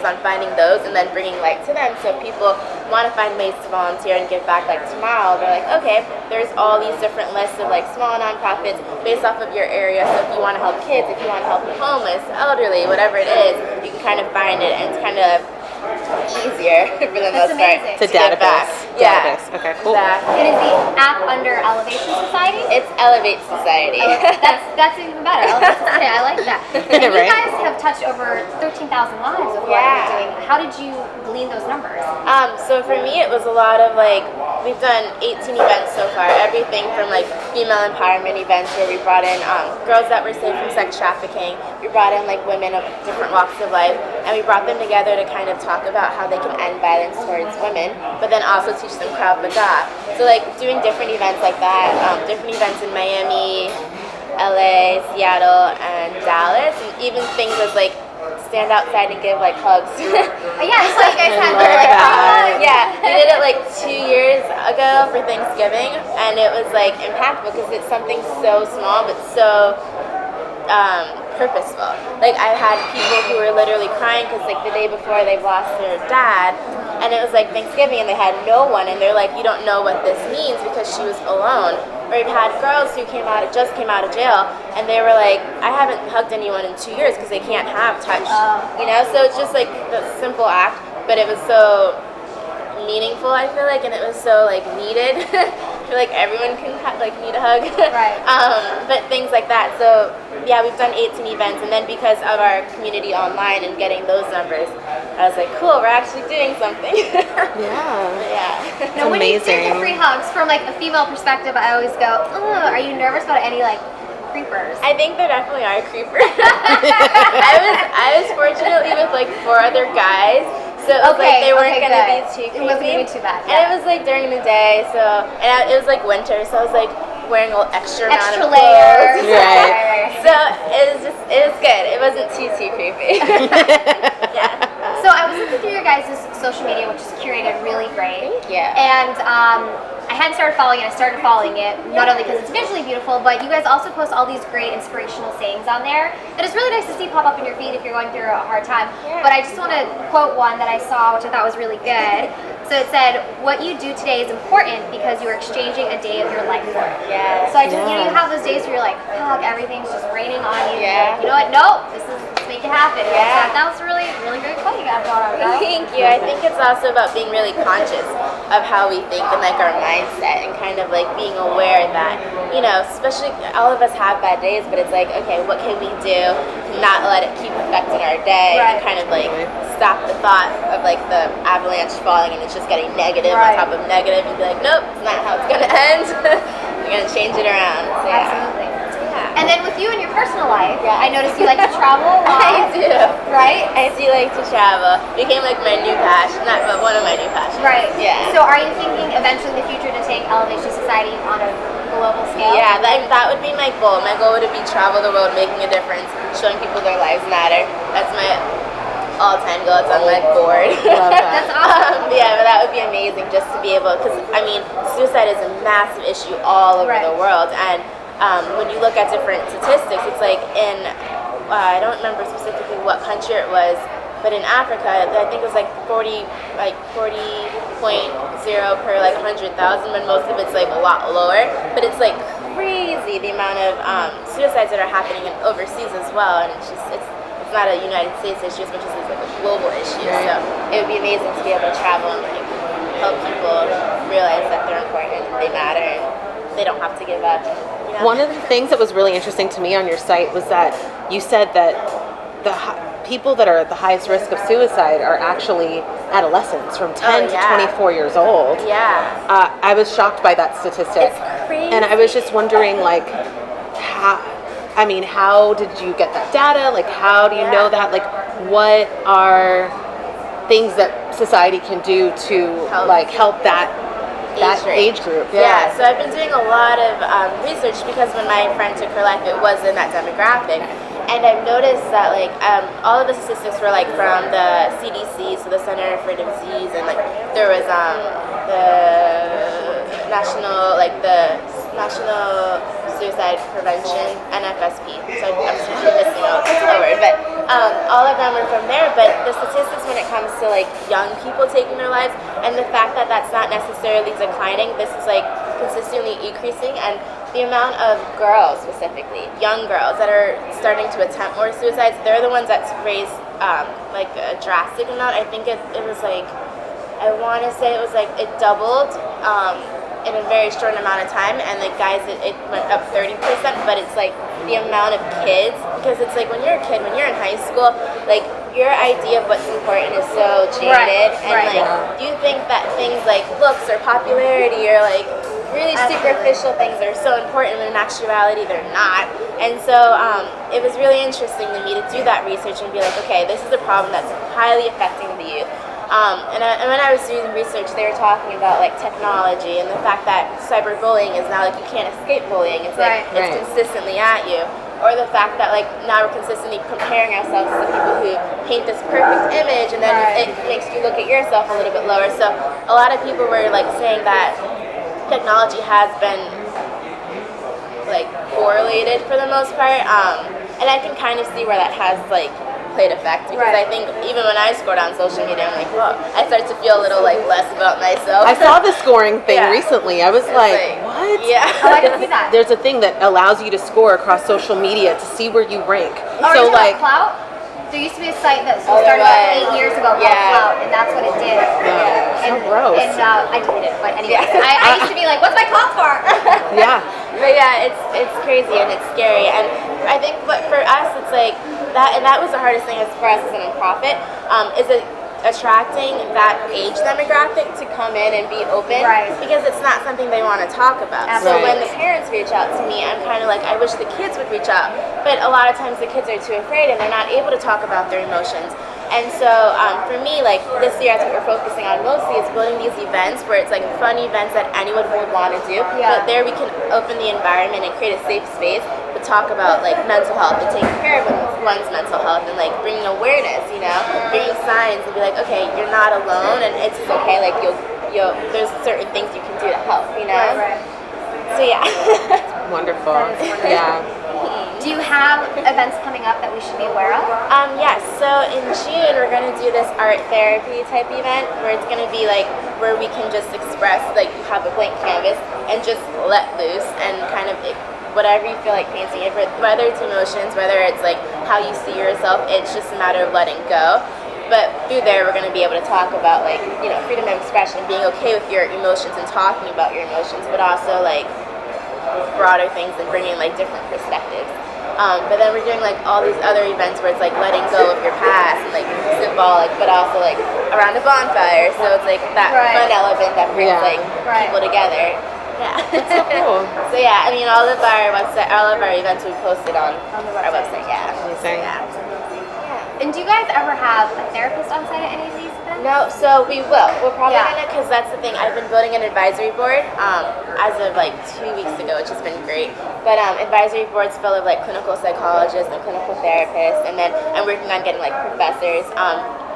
S4: on finding those and then bringing light to them. So if people want to find ways to volunteer and give back like tomorrow, they're like, okay, there's all these different lists of like small nonprofits based off of your area. So if you want to help kids, if you want to help the homeless, elderly, whatever it is, you can kind of find it, and it's kind of easier for the most part.
S1: amazing.
S2: It's a database.
S4: Yeah.
S2: Okay, cool.
S4: Exactly.
S1: And is the app under Elevation Society?
S4: It's Elevate Society.
S1: That's even better. Elevate Society. I like that. And you
S2: Right.
S1: guys have touched over 13,000 lives with what you're doing. How did you glean those numbers?
S4: So for me, it was a lot of like we've done 18 events so far. Everything from like female empowerment events where we brought in girls that were saved from sex trafficking. We brought in like women of different walks of life, and we brought them together to kind of talk about how they can end violence towards women, but then also teach them Krav Maga. So like doing different events like that, different events in Miami, LA, Seattle, and Dallas, and even things as like stand outside and give like hugs.
S1: Yeah, it's like you guys had
S4: yeah, we did it like 2 years ago for Thanksgiving, and it was like impactful because it's something so small but so purposeful. Like I had people who were literally crying because like the day before they lost their dad, and it was like Thanksgiving and they had no one, and they're like, you don't know what this means because she was alone. Or we've had girls who just came out of jail, and they were like, I haven't hugged anyone in 2 years because they can't have touch, you know. So it's just like the simple act, but it was so meaningful, I feel like, and it was so like needed. I feel like everyone can need a hug.
S1: Right.
S4: But things like that. So yeah, we've done 18 events, and then because of our community online and getting those numbers, I was like, cool, we're actually doing something. Yeah.
S1: Now, when you do the free hugs, from like a female perspective, I always go, are you nervous about any like creepers?
S4: I think there definitely are creepers. I was fortunately with like 4 other guys. So it was like they weren't going to be too creepy.
S1: It wasn't going to be too bad.
S4: Yeah. And it was like during the day, and it was like winter, so I was like wearing a little extra amount of
S1: layers.
S4: clothes. Right. So it was good. It wasn't too creepy. Yeah.
S1: So I was looking through your guys' social media, which is curated really great.
S4: Thank you.
S1: And I hadn't started following it. I started following it, not only because it's visually beautiful, but you guys also post all these great inspirational sayings on there. And it's really nice to see pop up in your feed if you're going through a hard time.
S4: Yeah.
S1: But I just want to quote one that I saw, which I thought was really good. So it said, what you do today is important because you are exchanging a day of your life for it.
S4: Yeah.
S1: So I just, you have those days where you're like, fuck, everything's just raining on you.
S4: Yeah.
S1: Like, you know what? Nope, let's make it happen.
S4: Yeah.
S1: That was really, really great quote you got going on, girl.
S4: Thank you. I think it's also about being really conscious of how we think and like our mindset, and kind of like being aware that, especially all of us have bad days, but it's like, okay, what can we do to not let it keep affecting our day, and kind of like stop the thought of like the avalanche falling and it's just getting negative on top of negative, and be like, nope, it's not how it's gonna end. We're gonna change it around. So, yeah.
S1: Absolutely.
S4: Yeah.
S1: And then with you in your personal life, I noticed you like to travel a lot.
S4: I do.
S1: Right?
S4: I do like to travel. Became like my new passion, not but one of my new passions.
S1: Right.
S4: Yeah.
S1: So are you thinking eventually in the future to take Elevation Society on a global scale?
S4: Yeah, that would be my goal. My goal would be travel the world, making a difference, showing people their lives matter. That's my all-time goal. It's on my board.
S2: Love that.
S1: That's awesome.
S4: Yeah, but that would be amazing just to be able, because suicide is a massive issue all over the world, and when you look at different statistics, it's like in I don't remember specifically what country it was, but in Africa, I think it was like 40.0 per like 100,000, when most of it's like a lot lower. But it's like crazy the amount of suicides that are happening overseas as well, and it's not a United States issue as much as it's like a global issue. So it would be amazing to be able to travel and like help people realize that they're important, they matter, and they don't have to give up.
S2: One of the things that was really interesting to me on your site was that you said that the people that are at the highest risk of suicide are actually adolescents from 10 to 24 years old.
S4: Yeah.
S2: I was shocked by that statistic.
S4: It's crazy.
S2: And I was just wondering, like, how did you get that data? Like, how do you know that? Like, what are things that society can do to help that age group?
S4: Yeah, so I've been doing a lot of research, because when my friend took her life, it was in that demographic. And I've noticed that all of the statistics were from the CDC, so the Center for Disease, and there was the National Suicide Prevention, NFSP. So I'm missing a word, but all of them were from there. But the statistics when it comes to young people taking their lives, and the fact that that's not necessarily declining, this is consistently increasing, and the amount of girls, specifically young girls, that are starting to attempt more suicides, they're the ones that's raised a drastic amount. I think it was I want to say it was it doubled in a very short amount of time, and guys, it went up 30%. But it's the amount of kids, because it's when you're a kid, when you're in high school, your idea of what's important is so jaded, and
S1: right.
S4: like you think that things like looks or popularity or like really superficial things are so important when in actuality they're not. And so it was really interesting to me to do that research and be like, okay, this is a problem that's highly affecting the youth. And when I was doing research, they were talking about like technology and the fact that cyberbullying is now like you can't escape bullying. It's like it's consistently at you. Or the fact that like now we're consistently comparing ourselves to people who paint this perfect image, and then it makes you look at yourself a little bit lower. So a lot of people were like saying that technology has been like correlated for the most part, and I can kind of see where that has like played effect, because I think even when I scored on social media, I'm like, whoa, I start to feel a little like less about myself.
S2: I saw the scoring thing recently. I was like, what?
S4: Yeah.
S1: Oh, I didn't see that.
S2: There's a thing that allows you to score across social media to see where you rank.
S1: Oh,
S2: so like
S1: Clout? There used to be a site that started about 8 years ago called Clout, and that's what it did.
S2: So gross.
S1: And I deleted it, but anyways, I used to be like, what's my Clout score?
S2: Yeah.
S4: But yeah, it's crazy and it's scary, and I think but for us it's like that, and that was the hardest thing for us as a nonprofit, is attracting that age demographic to come in and be open, because it's not something they want to talk about. So when the parents reach out to me, I'm kind of like, I wish the kids would reach out, but a lot of times the kids are too afraid and they're not able to talk about their emotions. And so for me, like this year, that's what we're focusing on mostly, is building these events where it's like fun events that anyone would want to do. But there we can open the environment and create a safe space to talk about like mental health and taking care of one's mental health, and like bringing awareness, you know, bringing signs and be like, okay, you're not alone, and it's okay. Like you'll there's certain things you can do to help, you know. So yeah.
S2: Wonderful. Yeah.
S1: Do you have events coming up that we should be aware of?
S4: Yes, so in June we're going to do this art therapy type event where it's going to be like where we can just express, like you have a blank canvas and just let loose and kind of whatever you feel like painting it, whether it's emotions, whether it's like how you see yourself, it's just a matter of letting go. But through there we're going to be able to talk about like, you know, freedom of expression, being okay with your emotions and talking about your emotions, but also like broader things and bringing like different perspectives. But then we're doing like all these other events where it's like letting go of your past and like symbolic, but also like around a bonfire. So it's like that fun element that brings like people together. Yeah.
S2: That's so cool.
S4: So yeah, I mean all of our events we posted on our website. Yeah.
S2: Amazing.
S1: And do you guys ever have a therapist on site at any of these events?
S4: No, so we will. We're probably gonna, because that's the thing. I've been building an advisory board as of like 2 weeks ago, which has been great. But advisory boards full of like clinical psychologists and clinical therapists, and then I'm working on getting like professors.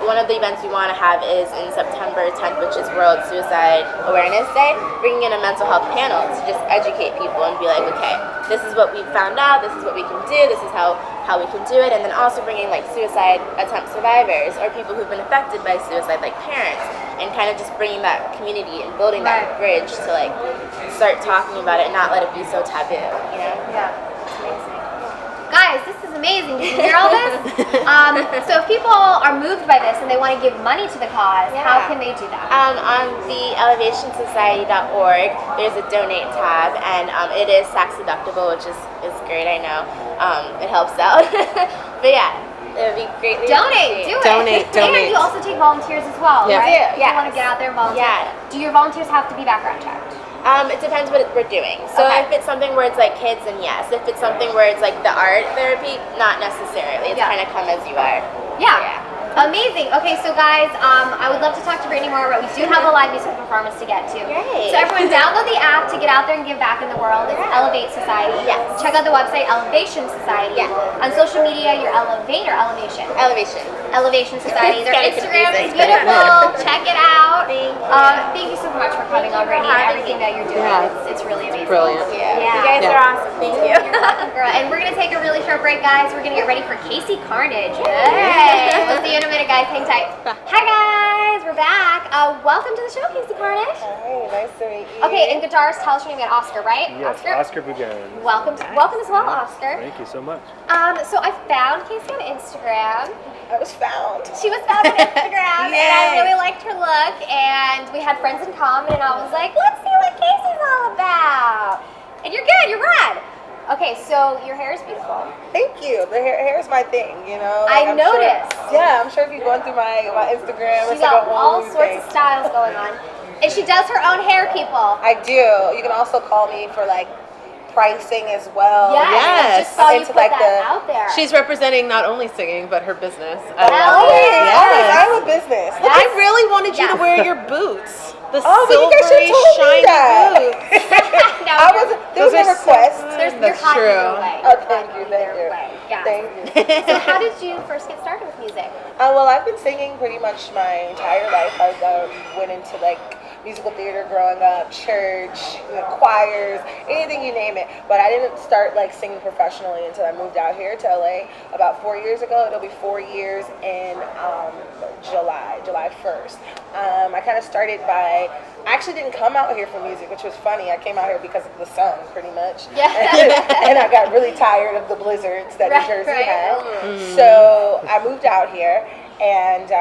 S4: One of the events we want to have is in September 10th, which is World Suicide Awareness Day, bringing in a mental health panel to just educate people and be like, okay, this is what we found out, this is what we can do, this is how we can do it, and then also bringing like suicide attempt survivors or people who've been affected by suicide, like parents, and kind of just bringing that community and building that bridge to like start talking about it and not let it be so taboo, you know?
S1: Yeah, that's amazing. Guys, this is amazing. Did you hear all this? So if people are moved by this and they want to give money to the cause, how can they do that?
S4: On the elevationsociety.org, there's a donate tab, and it is tax deductible, which is great, I know. It helps out. But yeah, it would be greatly
S1: Donate, do it.
S2: Donate.
S1: And you also take volunteers as well,
S4: Yeah.
S1: right?
S4: Yeah.
S1: You want to get out there and volunteer.
S4: Yeah.
S1: Do your volunteers have to be background checked?
S4: It depends what we're doing. So if it's something where it's like kids, then yes. If it's something where it's like the art therapy, not necessarily. It's kind of come as you are.
S1: Yeah. Amazing. Okay, so guys, I would love to talk to Brittany more, but we do have a live music performance to get to.
S4: Great.
S1: So everyone download the app to get out there and give back in the world. It's Elevate Society.
S4: Yes.
S1: Check out the website, Elevation Society.
S4: Yeah.
S1: On social media, you're Elevate or Elevation? Elevation Society. Their
S4: kinda
S1: Instagram is
S4: confusing.
S1: beautiful. Check it out.
S4: Thank
S1: Thank you so much for coming on, Brittany, and everything that you're doing. It's really amazing.
S2: Brilliant.
S4: Yeah. You guys are awesome. Thank you.
S1: You're welcome, girl. And we're going to take a really short break, guys. We're going to get ready for KC Carnage. Yay! We'll see you in a minute, guys. Hang tight. Hi, guys. We're back. Welcome to the show, KC Carnage.
S5: Hi, nice to meet you.
S1: Okay, and guitarist, tell us your name again. Oscar, right?
S5: Yes, Oscar Bugan.
S1: Welcome as well, Oscar.
S5: Thank you so much.
S1: So I found Casey on Instagram.
S5: I was found.
S1: She was found on Instagram, and I really liked her look, and we had friends in common, and I was like, let's see what Casey's all about. And you're good, you're rad. Okay, so your hair is beautiful.
S5: Thank you. The hair is my thing, you know.
S1: I
S5: I'm
S1: noticed.
S5: Sure, yeah, I'm sure if you're going through my Instagram,
S1: She
S5: it's like
S1: got
S5: a
S1: all
S5: whole
S1: sorts
S5: thing.
S1: of styles going on. And she does her own hair, people.
S5: I do. You can also call me for like pricing as well.
S1: Yes. I
S2: Yes.
S1: just saw you
S5: Into,
S1: put
S5: like,
S1: that out there.
S2: She's representing not only singing but her business. I
S1: Hell
S2: love it.
S1: yeah.
S2: Yes.
S5: I have a business.
S2: I really wanted you to
S1: Yes.
S2: wear your boots. The
S5: Oh, but you guys should
S2: silvery,
S5: have told me
S2: shiny
S5: that.
S2: boots.
S1: No,
S5: I was. There was
S2: Those
S5: a
S2: are so
S5: request.
S1: You're
S2: That's
S1: hot
S2: true.
S1: either way.
S5: Oh,
S1: You're
S5: thank
S1: hot
S5: you,
S1: either
S5: thank you.
S1: way. Yes.
S5: Thank you.
S1: So how did you first get started with music?
S5: Well, I've been singing pretty much my entire life. I went into like musical theater growing up, church, choirs, anything you name it. But I didn't start like singing professionally until I moved out here to LA about 4 years ago. It'll be 4 years in July 1st. I kind of started by. I actually didn't come out here for music, which was funny. I came out here because of the sun, pretty much.
S1: Yeah.
S5: And I got really tired of the blizzards that New Jersey
S1: Right.
S5: had. So I moved out here, and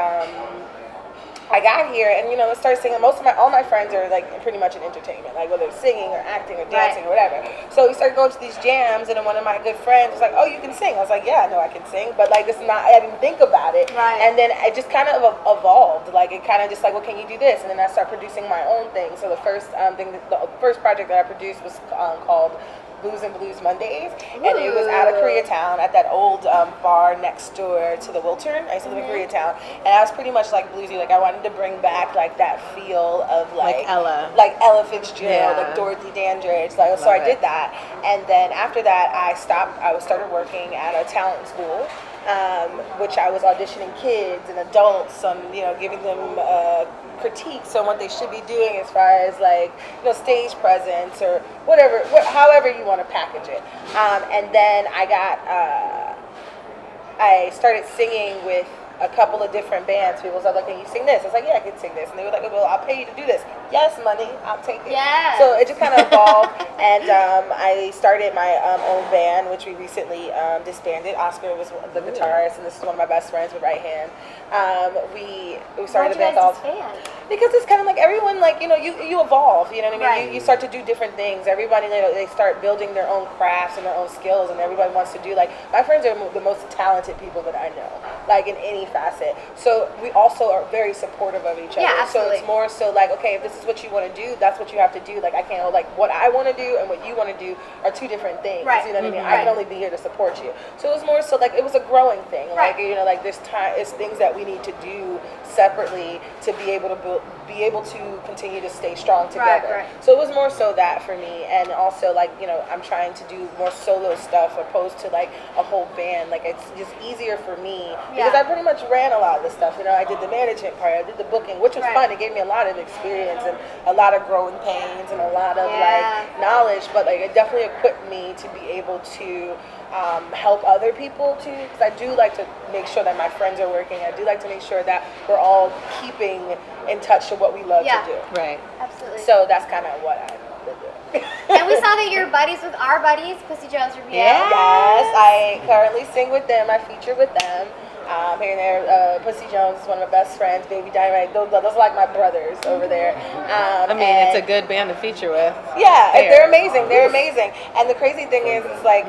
S5: I got here, and started singing. All my friends are like pretty much in entertainment, like whether it's singing or acting or dancing or whatever. So we started going to these jams, and then one of my good friends was like, "Oh, you can sing." I was like, "Yeah, I know I can sing, but like this is not." I didn't think about it.
S1: Right.
S5: And then it just kind of evolved. Like it kind of just like, "Well, can you do this?" And then I started producing my own thing. So the first the first project that I produced was called Booze and Blues Mondays, and it was out of Koreatown at that old bar next door to the Wiltern. I used to live in Koreatown, and I was pretty much like bluesy. Like I wanted to bring back like that feel of
S2: Like Ella.
S5: like Ella Fitzgerald,
S2: Yeah.
S5: like Dorothy Dandridge. Like so, I did that, and then after that, I stopped. I started working at a talent school. Which I was auditioning kids and adults on, giving them critiques on what they should be doing as far as like, stage presence or whatever, however you want to package it. And then I started singing with a couple of different bands. People said, like, "Can you sing this?" I was like, "Yeah, I can sing this." And they were like, "Well, I'll pay you to do this." Yes, money, I'll take it.
S1: Yes.
S5: So it just kind of evolved, and I started my own band, which we recently disbanded. Oscar was the guitarist, and this is one of my best friends with right hand. We started a band called because it's kind of like everyone, like you evolve. You know what I mean?
S1: Right.
S5: You start to do different things. Everybody they start building their own crafts and their own skills, and everybody wants to do like my friends are the most talented people that I know, like in any facet. So we also are very supportive of each other.
S1: Yeah, absolutely.
S5: So it's more so like, okay, if this is what you want to do, that's what you have to do. Like I can't like what I want to do and what you want to do are two different things.
S1: Right.
S5: You know what I mean?
S1: Right.
S5: I can only be here to support you. So it was more so like it was a growing thing.
S1: Right.
S5: Like like there's time, it's things that we need to do separately to be able to continue to stay strong together.
S1: Right.
S5: So it was more so that for me, and also like I'm trying to do more solo stuff opposed to like a whole band. Like it's just easier for me because I pretty much ran a lot of the stuff. I did the management part, I did the booking, which was fun. It gave me a lot of experience and a lot of growing pains and a lot of like knowledge. But like it definitely equipped me to be able to help other people too, because I do like to make sure that my friends are working. I do like to make sure that we're all keeping in touch to what we love to do.
S2: Right.
S1: Absolutely.
S5: So that's kind of what I've been doing.
S1: And we saw that you're buddies with our buddies, Pussy Jones Review.
S2: Yeah.
S5: Yes, I currently sing with them. I feature with them. Here and there, Pussy Jones is one of my best friends. Baby Dynamite, those are like my brothers over there.
S2: It's a good band to feature with.
S5: Yeah, they're amazing. They're amazing. And the crazy thing is like,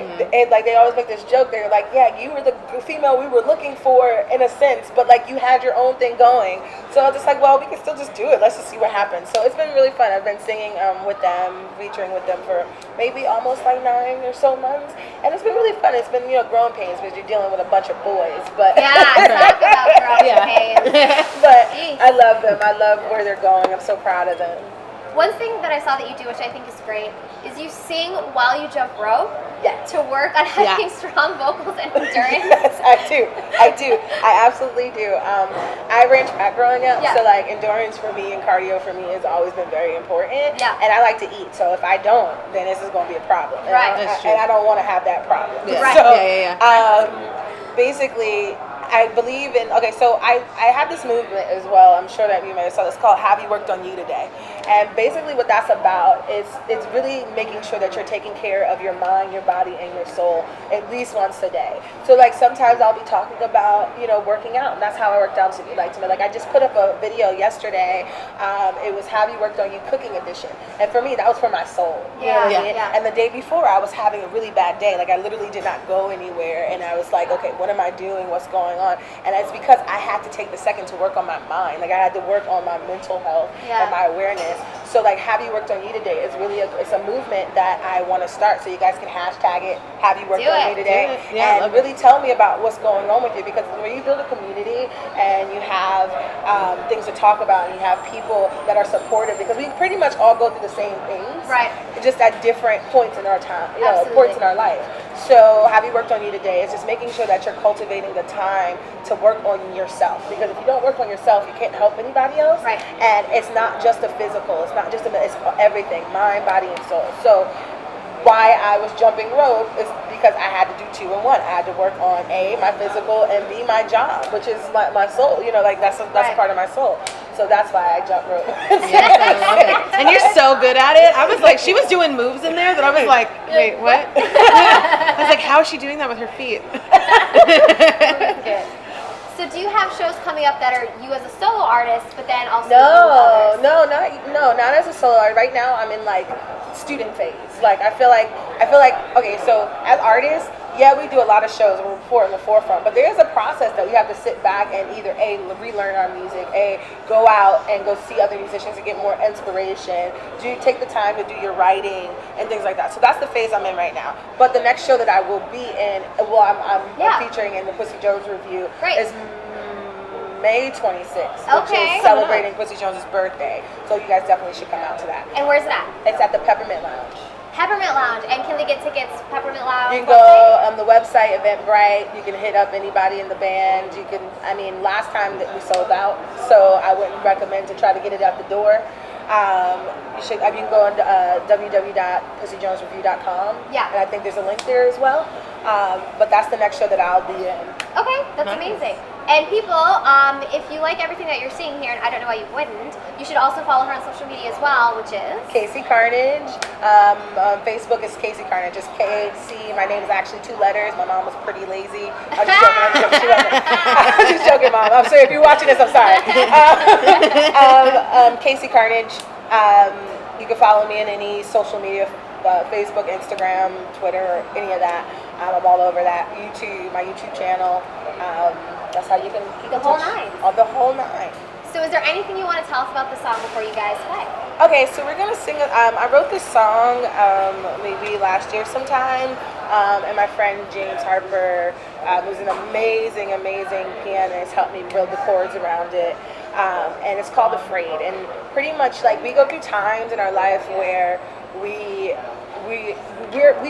S5: like they always make this joke. They're like, "Yeah, you were the female we were looking for in a sense, but like you had your own thing going." So I was just like, well, we can still just do it. Let's just see what happens. So it's been really fun. I've been singing with them, featuring with them for maybe almost like 9 or so months, and it's been really fun. It's been growing pains because you're dealing with a bunch of boys, but
S1: Talk about growing pains.
S5: but I love them. I love where they're going. I'm so proud of them.
S1: One thing that I saw that you do, which I think is great, is you sing while you jump rope to work on having strong vocals and endurance.
S5: Yes, I do. I absolutely do. I ran track growing up, so like endurance for me and cardio for me has always been very important.
S1: Yeah.
S5: And I like to eat, so if I don't, then this is going to be a problem. And
S1: Right.
S2: That's true.
S5: And I don't want to have that problem.
S2: Yeah.
S1: Right.
S5: So, basically, I believe in, so I have this movement as well, I'm sure that you may have saw, it's called Have You Worked on You Today? And basically what that's about is it's really making sure that you're taking care of your mind, your body, and your soul at least once a day. So like sometimes I'll be talking about, you know, working out, and that's how I worked out to me. Like I just put up a video yesterday. It was Have You Worked on You Cooking Edition. And for me, that was for my soul. You know what I mean? And the day before, I was having a really bad day. Like I literally did not go anywhere, and I was like, okay, what am I doing? What's going on? And it's because I had to take the second to work on my mind. Like I had to work on my mental health and my awareness. So like Have You Worked on You Today is really it's a movement that I want to start. So you guys can hashtag it, Have You Worked on You Today, and really tell me about what's going on with you, because when you build a community and you have things to talk about and you have people that are supportive, because we pretty much all go through the same things, right? Just at different points in our time, you know, points in our life. So Have You Worked on You Today is just making sure that you're cultivating the time to work on yourself, because if you don't work on yourself, you can't help anybody else. Right. And it's not just a physical, it's not just it's everything, mind, body, and soul. So why I was jumping rope is because I had to do 2 in 1. I had to work on A, my physical, and B, my job, which is my soul. You know, like that's a part of my soul. So that's why I jump rope.
S2: Yes, I love it. And you're so good at it. I was like, she was doing moves in there that I was like, wait, what? I was like, how is she doing that with her feet?
S1: So do you have shows coming up that are you as a solo artist, but then also
S5: not as a solo artist. Right now I'm in like student phase. Like I feel like okay, so as artists, yeah, we do a lot of shows and we're in the forefront, but there is a process that we have to sit back and either A, relearn our music, A, go out and go see other musicians to get more inspiration, take the time to do your writing and things like that. So that's the phase I'm in right now. But the next show that I will be in, I'm featuring in the Pussy Jones review, is May 26th, which is celebrating Pussy Jones' birthday. So you guys definitely should come out to that.
S1: And where's it at?
S5: It's at the Peppermint Lounge.
S1: Peppermint Lounge. And can they get tickets? Peppermint Lounge.
S5: You can go on the website, Eventbrite. You can hit up anybody in the band. You can. I mean, last time that we sold out, so I wouldn't recommend to try to get it out the door. You can go on www.pussyjonesreview.com. Yeah. And I think there's a link there as well. But that's the next show that I'll be in.
S1: Okay, that's amazing. And people, if you like everything that you're seeing here, and I don't know why you wouldn't, you should also follow her on social media as well, which is
S5: KC Carnage. On Facebook is KC Carnage. Just KC. My name is actually 2 letters. My mom was pretty lazy. I'm just joking. I'm just joking, Mom. I'm sorry if you're watching this. I'm sorry. KC Carnage. You can follow me in any social media. Facebook, Instagram, Twitter, any of that. I'm all over that. YouTube, my YouTube channel. That's how you can keep
S1: the whole nine.
S5: The whole 9.
S1: So is there anything you want to tell us about the song before you guys play?
S5: Okay, so we're going to sing, I wrote this song maybe last year sometime, and my friend James Harper, who's an amazing, amazing pianist, helped me build the chords around it, and it's called Afraid. And pretty much like we go through times in our life where we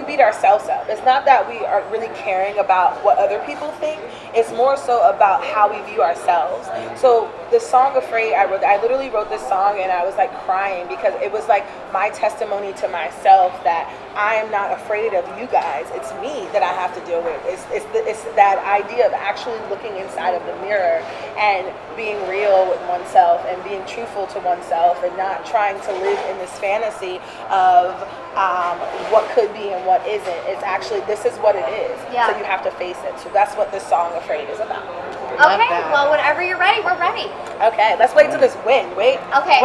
S5: beat ourselves up. It's not that we are really caring about what other people think. It's more so about how we view ourselves. So the song Afraid, I literally wrote this song and I was like crying because it was like my testimony to myself that I am not afraid of you guys. It's me that I have to deal with. It's that idea of actually looking inside of the mirror and being real with oneself and being truthful to oneself and not trying to live in this fantasy of what could be and what isn't. It's actually, this is what it is. Yeah. So you have to face it. So that's what this song Afraid is about.
S1: Okay, well, whenever you're ready, we're ready.
S5: Okay, let's wait till this wind. Wait,
S1: guys.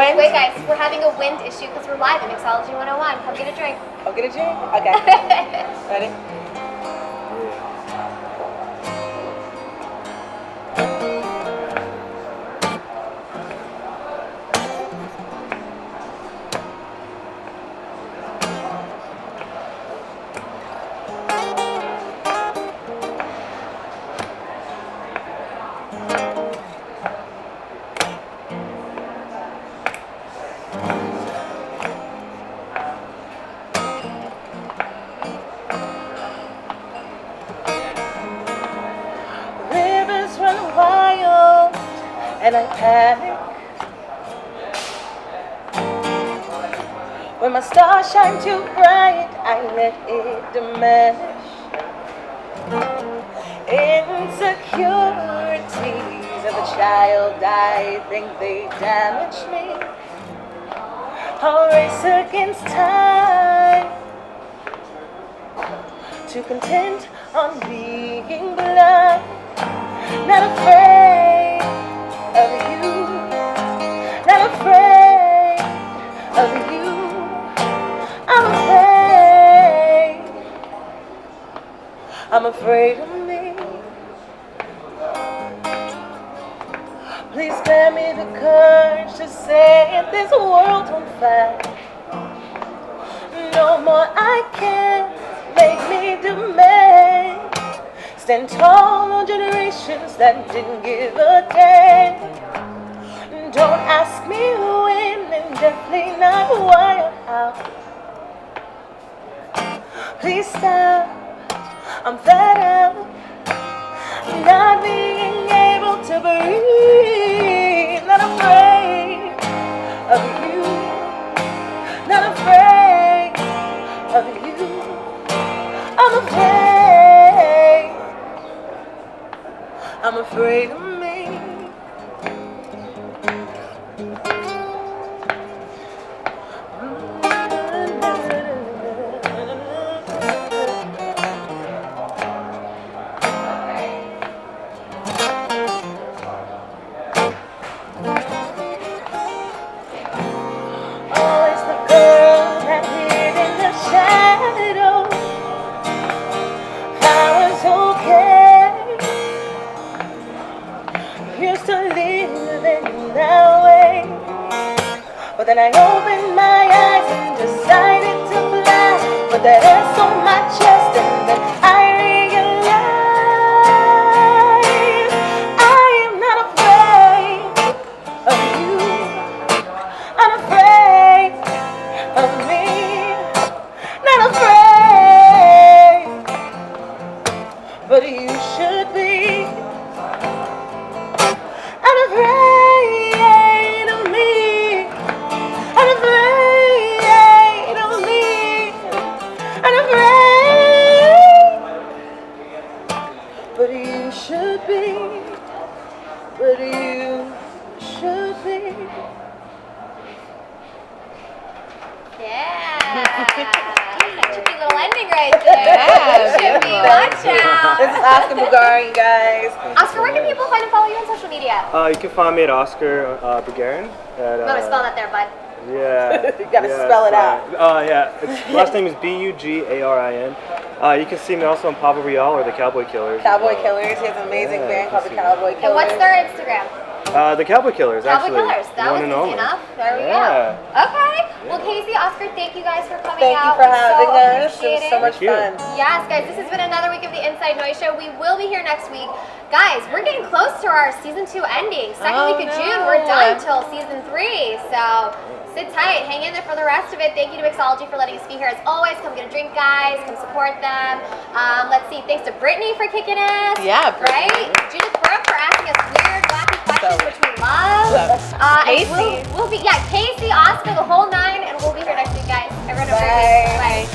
S1: We're having a wind issue because we're live at Mixology 101. Come get a drink.
S5: Come get a drink? Okay. Ready? And I panic when my stars shine too bright. I let it diminish. Insecurities of a child, I think they damage me. I'll race against time, too content on being blind, not afraid of you, not afraid of you. I'm afraid of me. Please spare me the courage to set this world on fire. No more I can't, make me demand. Stand tall on generations that didn't give a damn. Don't ask me when and definitely not why or how. Please stop, I'm fed up, not being able to breathe. Not afraid of you, not afraid of you. I'm afraid of me. Always the girl that hid in the shadows. I was okay, used to live in that way, but then I opened my eyes and decided to fly. Put that S on my chest and then I realized I am not afraid of you. I'm afraid of me, not afraid, but you should be. I'm afraid of me, I'm afraid of me, I'm afraid, but you should be, but you should be.
S1: Yeah. Such a cute little ending right there.
S2: Yeah,
S1: Should be.
S2: beautiful.
S1: Watch out.
S5: This is Oscar Bulgarian, guys.
S1: Oscar, where can people find and follow you on social media?
S6: You can find me at Oscar Bulgarian. At,
S1: I'm gonna spell that there, bud.
S6: Yeah.
S5: You gotta spell it out.
S6: Yeah. Last name is Bugarin. You can see me also on Pablo Real or the Cowboy Killers.
S5: Cowboy Killers. He has an amazing
S6: Yeah,
S5: band
S6: you
S5: called
S6: can
S5: the
S6: see
S5: Cowboy Killers.
S1: And what's their Instagram?
S6: The Cowboy Killers,
S1: Cowboy
S6: actually.
S1: Killers. That was
S6: One and
S1: easy
S6: only.
S1: enough. There we
S6: Yeah.
S1: go. Okay. Well, Casey, Oscar, thank you guys for coming
S5: Thank you
S1: out.
S5: for having
S1: so
S5: us. It was
S1: appreciate
S5: so
S1: it.
S5: much
S6: Thank you.
S5: fun.
S1: Yes, guys, this has been another week of the Inside Noise Show. We will be here next week. Guys, we're getting close to our season 2 ending. Second week of June, we're done till season 3. So sit tight, hang in there for the rest of it. Thank you to Mixology for letting us be here as always. Come get a drink, guys. Come support them. Let's see. Thanks to Brittany for kicking us.
S2: Yeah, Brittany.
S1: Right? Judyth Brooke for asking us weird, wacky questions, which we love. And
S2: Casey.
S1: we'll be, Casey, Oscar, the whole 9, and we'll be here next week, guys. Everyone have a great week. Bye.